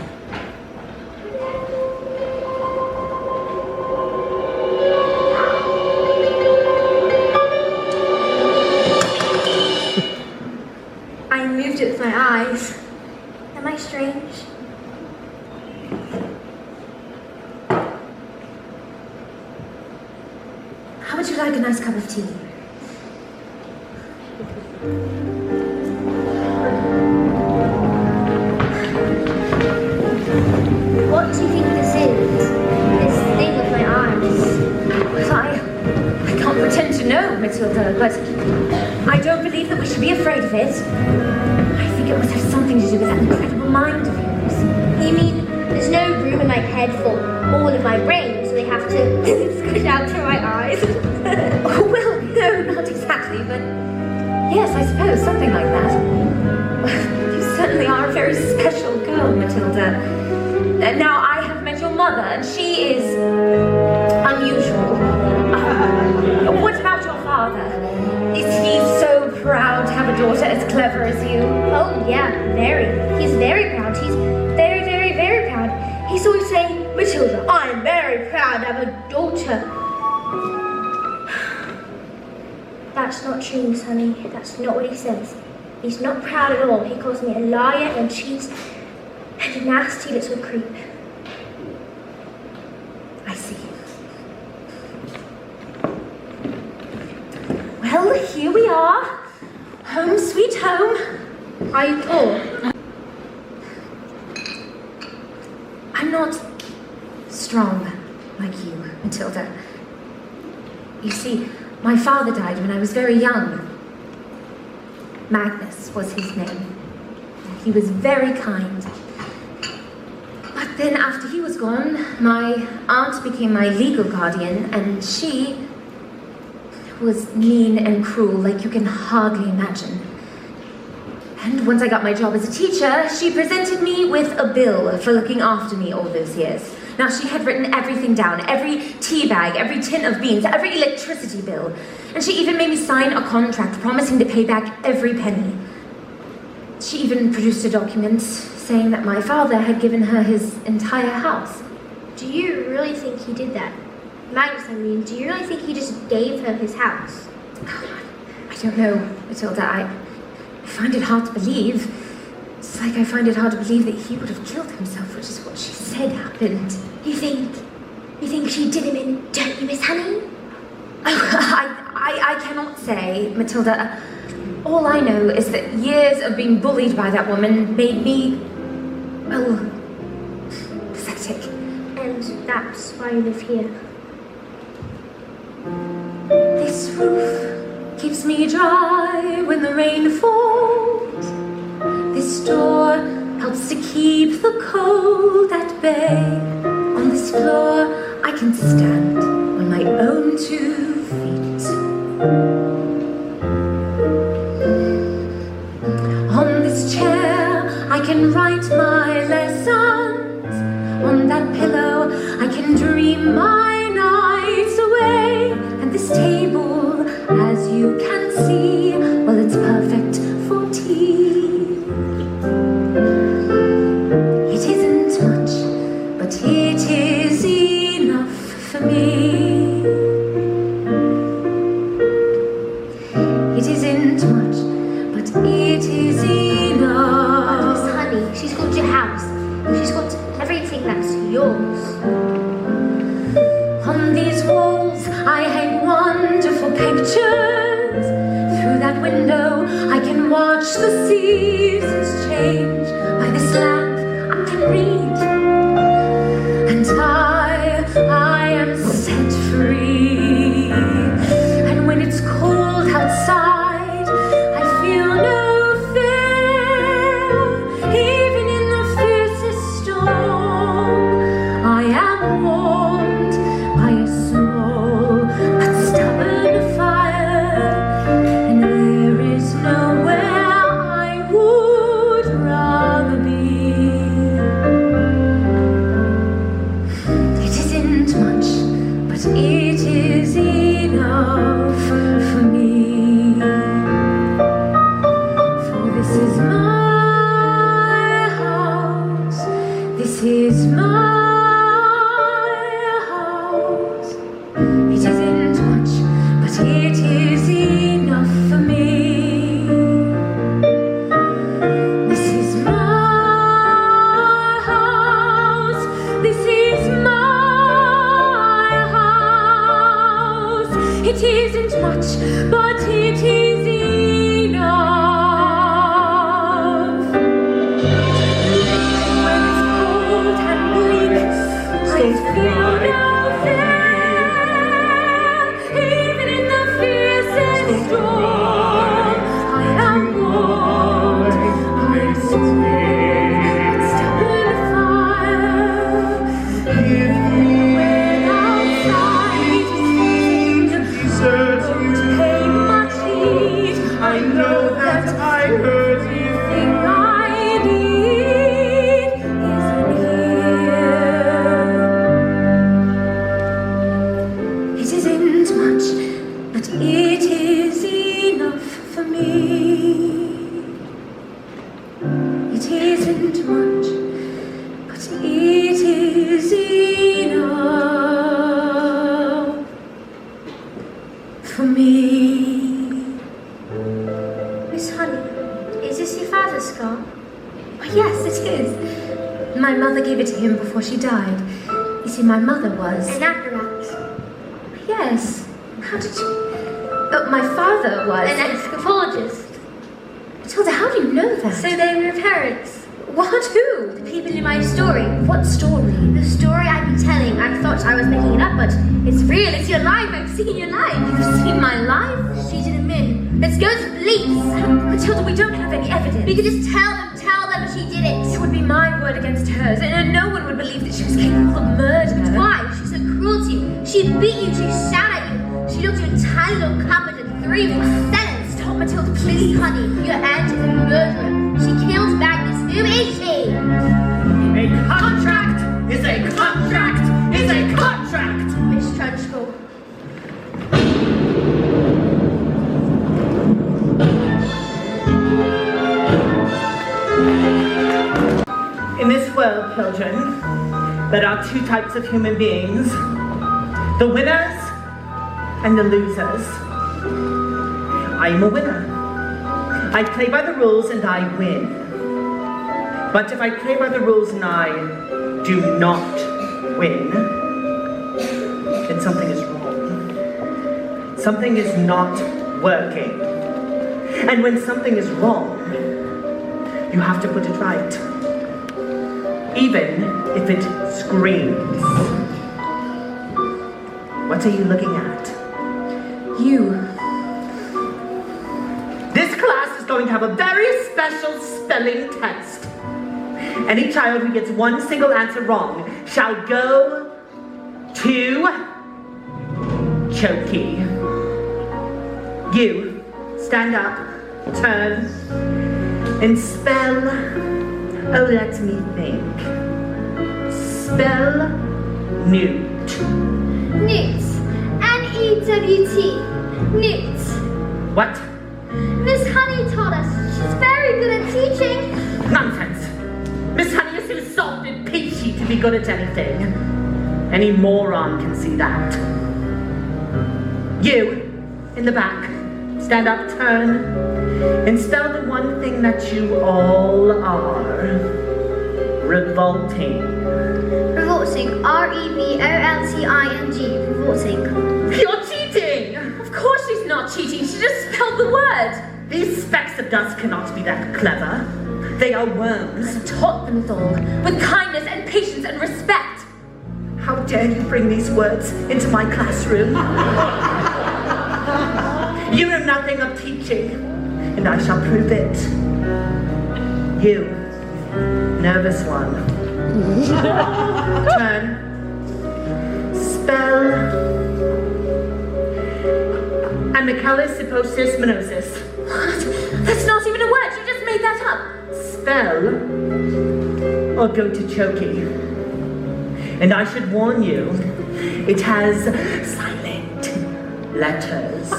I moved it with my eyes. Am I strange? How would you like a nice cup of tea? What do you think this is? This thing with my eyes? Well, I can't pretend to know, Matilda, but I don't believe that we should be afraid of it. I think it must have something to do with that incredible mind of yours. You mean there's no room in my head for all of my brain, so they have to squish out through my eyes? Oh, well, no, not exactly, but yes, I suppose, something like that. You certainly are a very special girl, Matilda. Now, I have met your mother, and she is unusual. What about your father? Is he so proud to have a daughter as clever as you? Oh yeah, very. He's very proud. He's very, very, very proud. He's always saying, Matilda, I'm very proud to have a daughter. That's not true, Miss Honey. That's not what he says. He's not proud at all. He calls me a liar and a cheat and a nasty little creep. I see. Well, here we are. Home sweet home. Are you poor? I'm not strong like you, Matilda. You see, my father died when I was very young. Magnus was his name. He was very kind. But Then after he was gone, my aunt became my legal guardian, and she was mean and cruel like you can hardly imagine. And once I got my job as a teacher, she presented me with a bill for looking after me all those years. Now, she had written everything down, every tea bag, every tin of beans, every electricity bill. And she even made me sign a contract promising to pay back every penny. She even produced a document saying that my father had given her his entire house. Do you really think he did that? Magnus, I mean, do you really think he just gave her his house? I don't know, Matilda. I find it hard to believe. It's like I find it hard to believe that he would have killed himself, which is what she said happened. You think she did him in, don't you, Miss Honey? I cannot say, Matilda. All I know is that years of being bullied by that woman made me, pathetic. And that's why you live here. This roof keeps me dry when the rain falls. This door helps to keep the cold at bay. On this floor, I can stand on my own 2 feet. On this chair, I can write my lessons. On that pillow, I can dream my nights away. And this table, as you can see, well, it's perfect for tea. It isn't much, but it is enough for me. It isn't much, but it is enough. Miss Honey, she's got your house. She's got everything that's yours. On these walls, I hang wonderful pictures. Through that window, I can watch the seasons change. By this lamp, I can read. And I am set free. And when it's cold outside, I feel no fear. Even in the fiercest storm, I am warmed by a small but stubborn fire. And there is nowhere I would rather be. It isn't much, but it is enough for me. For this is my house. This is my house. It isn't much, but it is enough for me. This is my house. This is my house. It isn't much, but it is enough. When it's cold and bleak, I feel no fear. Even in the fiercest storm, I am warmed by a small but stubborn fire. Even when outside is freezing, don't pay much heed. I know that I heard you. Everything I need is in here. It isn't much, but it is enough for me. It isn't much, but it is enough for me. Miss Honey, is this your father's scar? Oh, yes, it is. My mother gave it to him before she died. You see, my mother was... An acrobat. Yes. How did you... Oh, my father was... An anthropologist. Matilda, how do you know that? So they were parents. What? Who? The people in my story. What story? The story I've been telling. I thought I was making it up, but it's real. It's your life. I've seen your life. You've seen my life? She did him in. Let's go to the police. Matilda, we don't have any evidence. We could just tell them she did it. It would be my word against hers, and no one would believe that she was capable of murder. Why? She's so cruel to you. She beat you. She shot at you. She looked you a tiny little cupboard and 3 weeks sentence. Stop, Matilda, please. Honey, your aunt is a murderer. She kills Magnus. Who is she? A contract is a contract is a contract! Miss Trunchbull. In this world, children, there are 2 types of human beings. The winners and the losers. I am a winner. I play by the rules and I win. But if I play by the rules and I do not win, then something is wrong. Something is not working. And when something is wrong, you have to put it right. Even if it screams. What are you looking at? You. This class is going to have a very special spelling test. Any child who gets one single answer wrong shall go to Chokey. You, stand up, turn, and spell. Oh, let me think. Spell newt. Newt. N-E-W-T. Newt. What? Miss Honey taught us. She's very good at teaching. Nonsense. Miss Honey is too soft and peachy to be good at anything. Any moron can see that. You, in the back, stand up, turn, and spell the one thing that you all are. Revolting. Revolting. R-E-V-O-L-T-I-N-G. Revolting. You're cheating! Of course she's not cheating. She just spelled the word. These specks of dust cannot be that clever. They are worms. I taught them all with kindness and patience and respect. How dare you bring these words into my classroom? You know nothing of teaching, and I shall prove it. You, nervous one. Turn. Spell. Amicalisiposis menosis. What? That's not even a word. You just made that up. Spell or go to Chokey. And I should warn you, it has silent letters.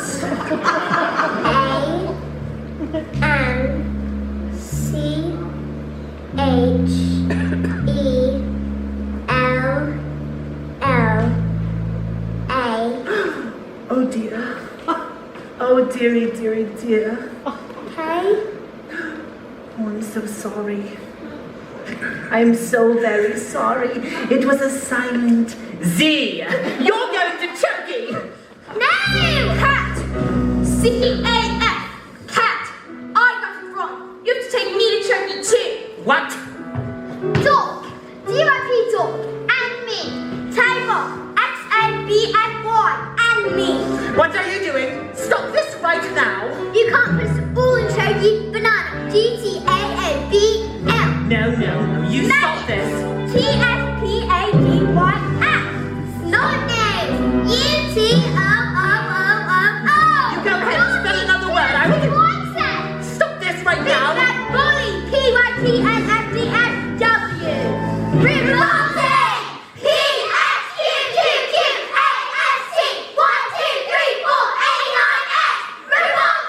A-N-C-H-E-L-L-A. Oh dear. Oh dearie, dearie, dear. Hey? Oh, I'm so sorry. I am so very sorry. It was a silent Z. You're going to Chokey. No! Cat! C-A-F. Cat! I got it wrong. You have to take me to Chokey too. What? Dog. D-I-P dog. And me. Table. X-A-B-F-Y. And me. What are you doing? Stop this right now. You can't put us all in Chokey. Banana. G-T-A-O-B-L. No, no, no. You stop this. T-S-P-A-D-Y-F. Snort nose. U-T-O-O-O-O-O. You go ahead and spell another word. I will. What's that? Stop this right Big now. fat bully. P-Y-T-N-F-D-F-W. Revolting. P-S-Q-Q-Q-A-S-T. 1, 2, 3, 4, 89 S. Revolting.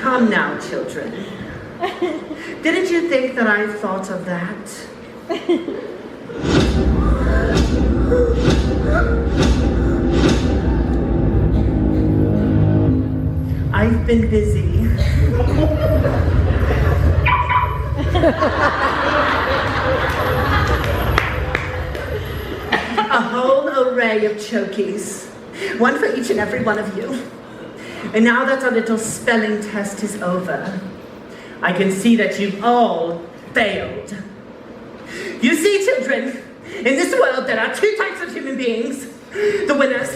Come now, children. Didn't you think that I thought of that? I I've been busy. A whole array of chokies. One for each and every one of you. And now that our little spelling test is over, I can see that you've all failed. You see, children, in this world there are two types of human beings. The winners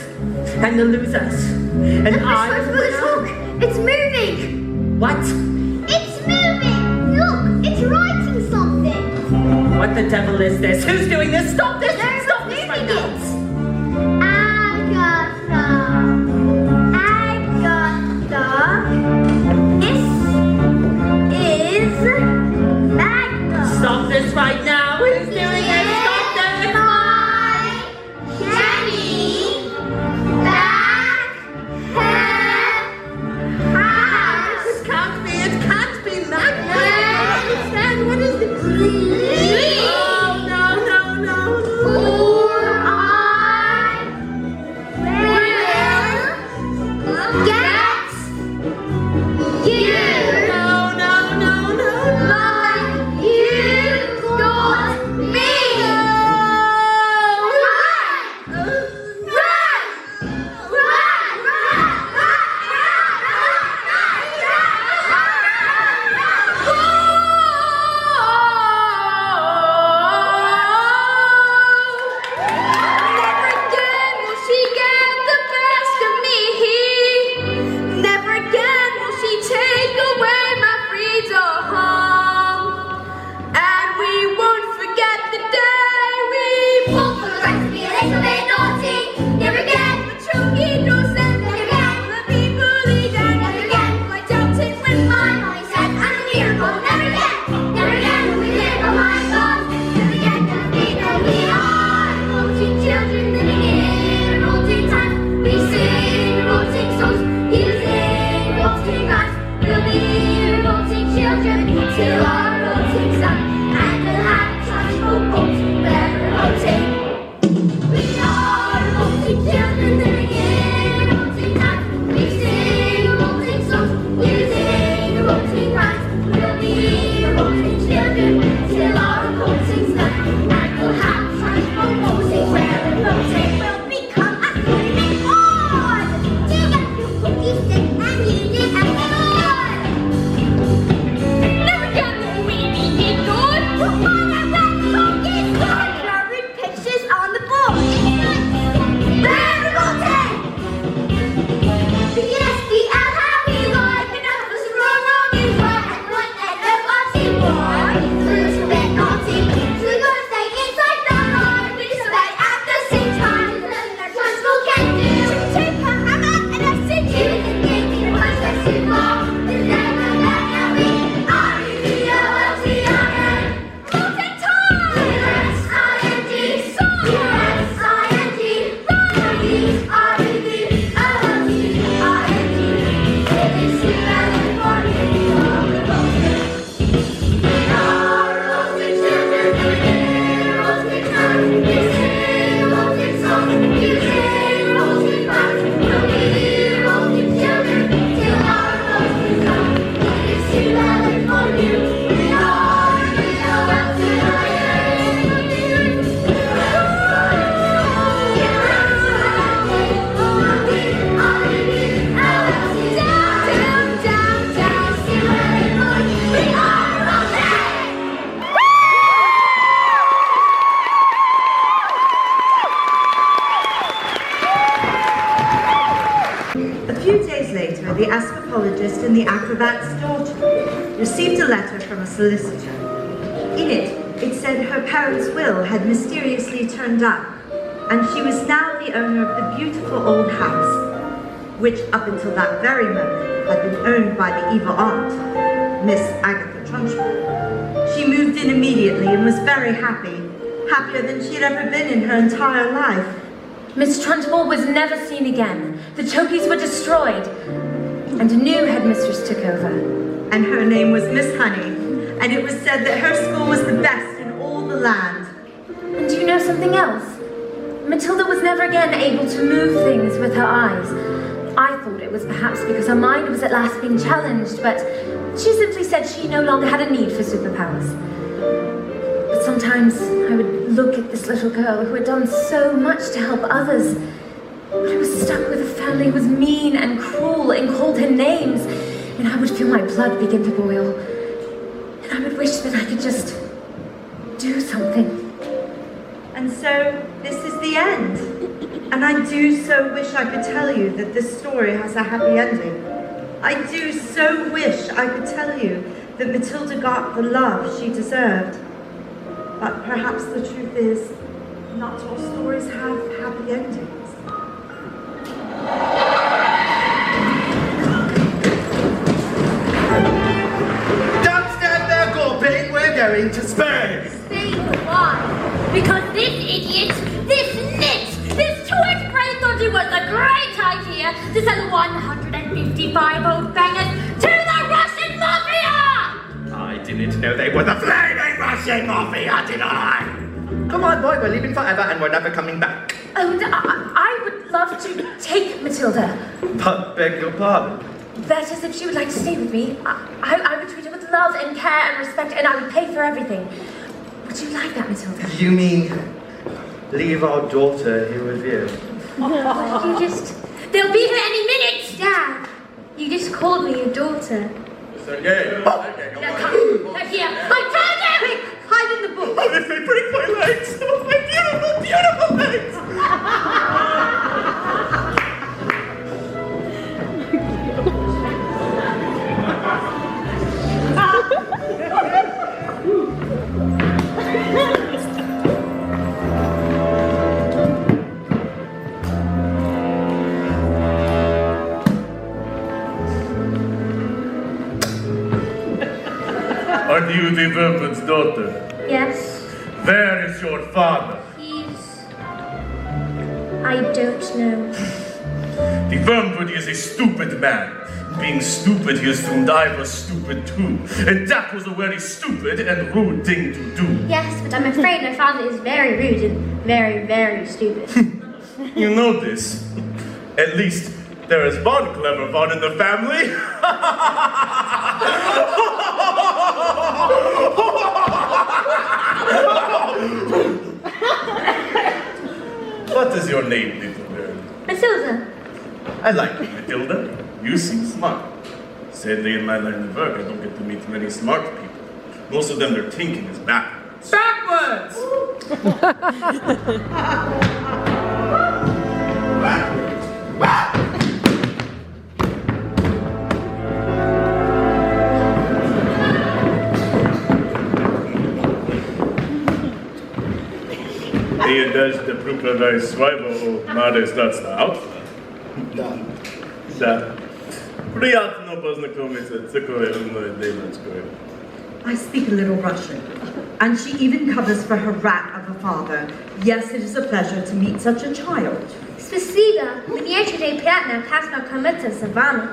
and the losers. And I was the winner. Look, it's moving. What? It's moving. Look, it's writing something. What the devil is this? Who's doing this? Stop this! There's Stop this right now! Stop this right now! Who's doing this? Stop this! Jenny, back, This can't be! It can't be Magna! and what is the please? Oh, no! Or I will get you. No! Like you got me. Never again will she get the best of me. Never again will she take away my freedom. And we won't forget the day we Pull for the right to be a little bit naughty. Never again. chunky nose and again the people eat and Never again. like doubting when My mommy said I'm a miracle. Never again. Never again will we live on my thoughts. Never again will we know we are revolting children living in revolting times. We sing revolting songs, using revolting rhymes. We'll be revolting children till our revolting sun. And we'll have trunchbull boats where we're revolting. We are revolting children living in revolting times. We sing revolting songs, using revolting rhymes. We'll be revolting children till our revolting's done. And we'll have trunchbull boats where we're revolting. We'll become a screaming horde. Dig up your cookie stick and use it as a sword. never again will we be ignored. We'll find our red cookies stored. Blurred pictures on the board. We're revolting. B-S-B-L, how we roar. Enough of us wrong is right. And one N-O-R-T war. We're a little bit naughty. So we're gonna stay inside the yard. We disobey at the same time. There's nothing our trunchbull can do. Take her hammer and a stick. You can think it was just too far. There's never that we are R-E-V-O-L-T-I-N. Revolting time. U-S-I-N-G. U-S-I-N-G. R-E-V-O-L-T-I-N-G. It is you and for you. We are revolting children living in revolting times. We sing revolting songs, using revolting rhymes. We'll be revolting children till our revolting's done. It is you and for you. We are A few days later, the astropolitist and the acrobat's daughter received a letter from a solicitor. In it said her parents' will had mysteriously turned up, and she was now the owner of the beautiful old house, which up until that very moment had been owned by the evil aunt, Miss Agatha Trunchbull. She moved in immediately and was very happy, happier than she'd ever been in her entire life. Miss Trunchbull was never seen again. The chokies were destroyed, and a new headmistress took over. And her name was Miss Honey, and it was said that her school was the best in all the land. And do you know something else? Matilda was never again able to move things with her eyes. I thought it was perhaps because her mind was at last being challenged, but she simply said she no longer had a need for superpowers. But sometimes I would look at this little girl who had done so much to help others, but who was stuck with a family who was mean and cruel and called her names, and I would feel my blood begin to boil. And I would wish that I could just do something. And so, this is the end. And I do so wish I could tell you that this story has a happy ending. I do so wish I could tell you that Matilda got the love she deserved. But perhaps the truth is, not all stories have happy endings. Don't stand there gawping, we're going to Spain! Spain, why? Because this idiot, this nit, this twit brain thought it was a great idea to send 155 old bangers to the Russian Mafia! I didn't know they were the flaming Russian Mafia, did I? Come on, boy, we're leaving forever and we're never coming back. Oh, I would love to take Matilda. But beg your pardon. That is, if she would like to stay with me, I would treat her with love and care and respect, and I would pay for everything. Would you like that, Matilda? You mean leave our daughter here with you? They'll be here any minute! Dad, you just called me your daughter. Sergei! Now come, now here, I told him! Quick, hide in the book! Oh, this may break my legs! Oh, my beautiful, beautiful legs! Are you the Wormwood's daughter? Yes, Where is your father? I don't know. The Wormwood is a stupid man. Being stupid, he assumed I was stupid too. And that was a very stupid and rude thing to do. Yes, but I'm afraid my father is very rude and very, very stupid. You know this. At least there is one clever one in the family. What is your name, little girl? Matilda. I like you, Matilda. You seem smart. Sadly, in my line of work, I don't get to meet many smart people. Most of them, their thinking is backwards. Backwards! Hier does the proper swivel, Maris, that's the outfit. Da. Приятно познакомиться. Такое умное девочка. I speak a little Russian, and she even covers for her rat of a father. Yes, it is a pleasure to meet such a child. Спасибо. Мне очень приятно познакомиться с вами.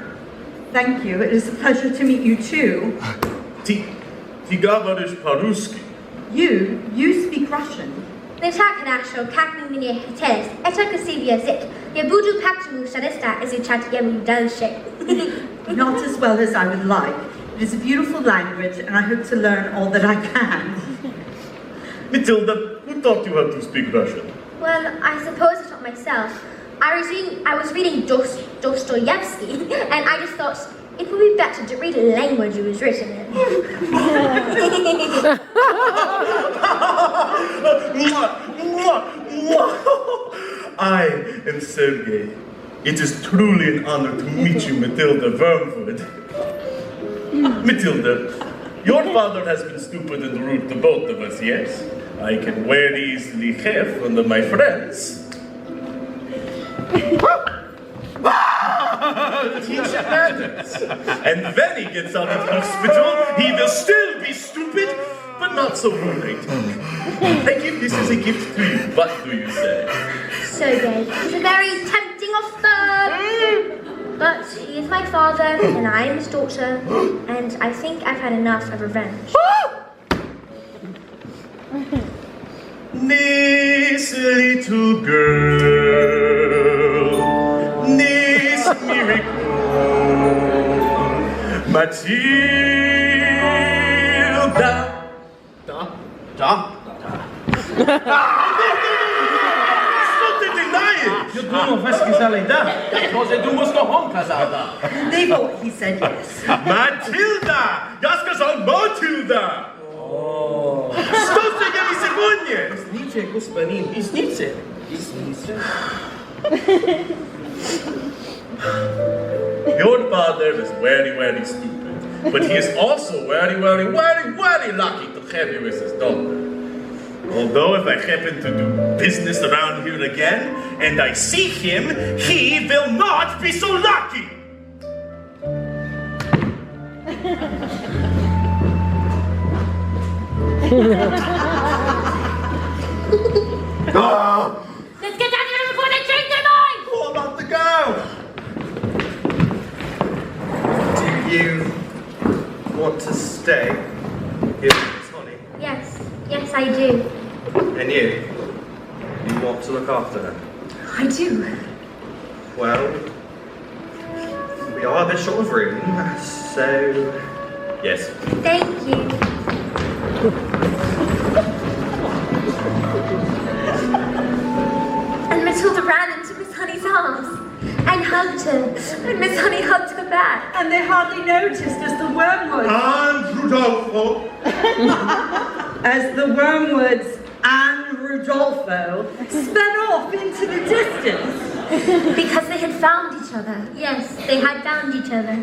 Thank you, it is a pleasure to meet you too. Ты говоришь по-русски? You speak Russian. Не так хорошо, как вы мне хотелось. Это красивый язык. Я буду по-моему стараться изучать его дальше. Not as well as I would like. It is a beautiful language, and I hope to learn all that I can. Matilda, who taught you how to speak Russian? Well, I suppose I taught myself. I was reading Dostoevsky, and I just thought it would be better to read a language it was written in. I am Sergei. It is truly an honor to meet you, Matilda Wormwood. Matilda, your father has been stupid and rude to both of us, yes? I can very easily have one of my friends. Teach him manners. And when he gets out of hospital, he will still be stupid, but not so rude, I think. I give this as a gift to you. What do you say? Sergei is a very tempting offer. But he is my father, and I am his daughter, and I think I've had enough of revenge. This little girl needs me Matilda. Stop denying! You don't know that. Because you must go home, Casada. They thought he said yes. Matilda! Jag ska säga Matilda! Stop säga mi segunje! Isnice, господин, isnice. Your father is very, very stupid, but he is also very, very, very, very lucky to have you as his daughter. Although if I happen to do business around here again, and I see him, he will not be so lucky! Let's get out of here before they change their mind! All off the go! Do you want to stay here with Tony? Yes, yes, I do. And you? You want to look after her? I do. Well, we are a bit short of room, so yes. Thank you. And Matilda ran into Miss Honey's arms and hugged her, and Miss Honey hugged her back. And they hardly noticed as the Wormwoods, And Rudolfo! as the Wormwoods and Rudolfo sped off into the distance. Because they had found each other. Yes, they had found each other.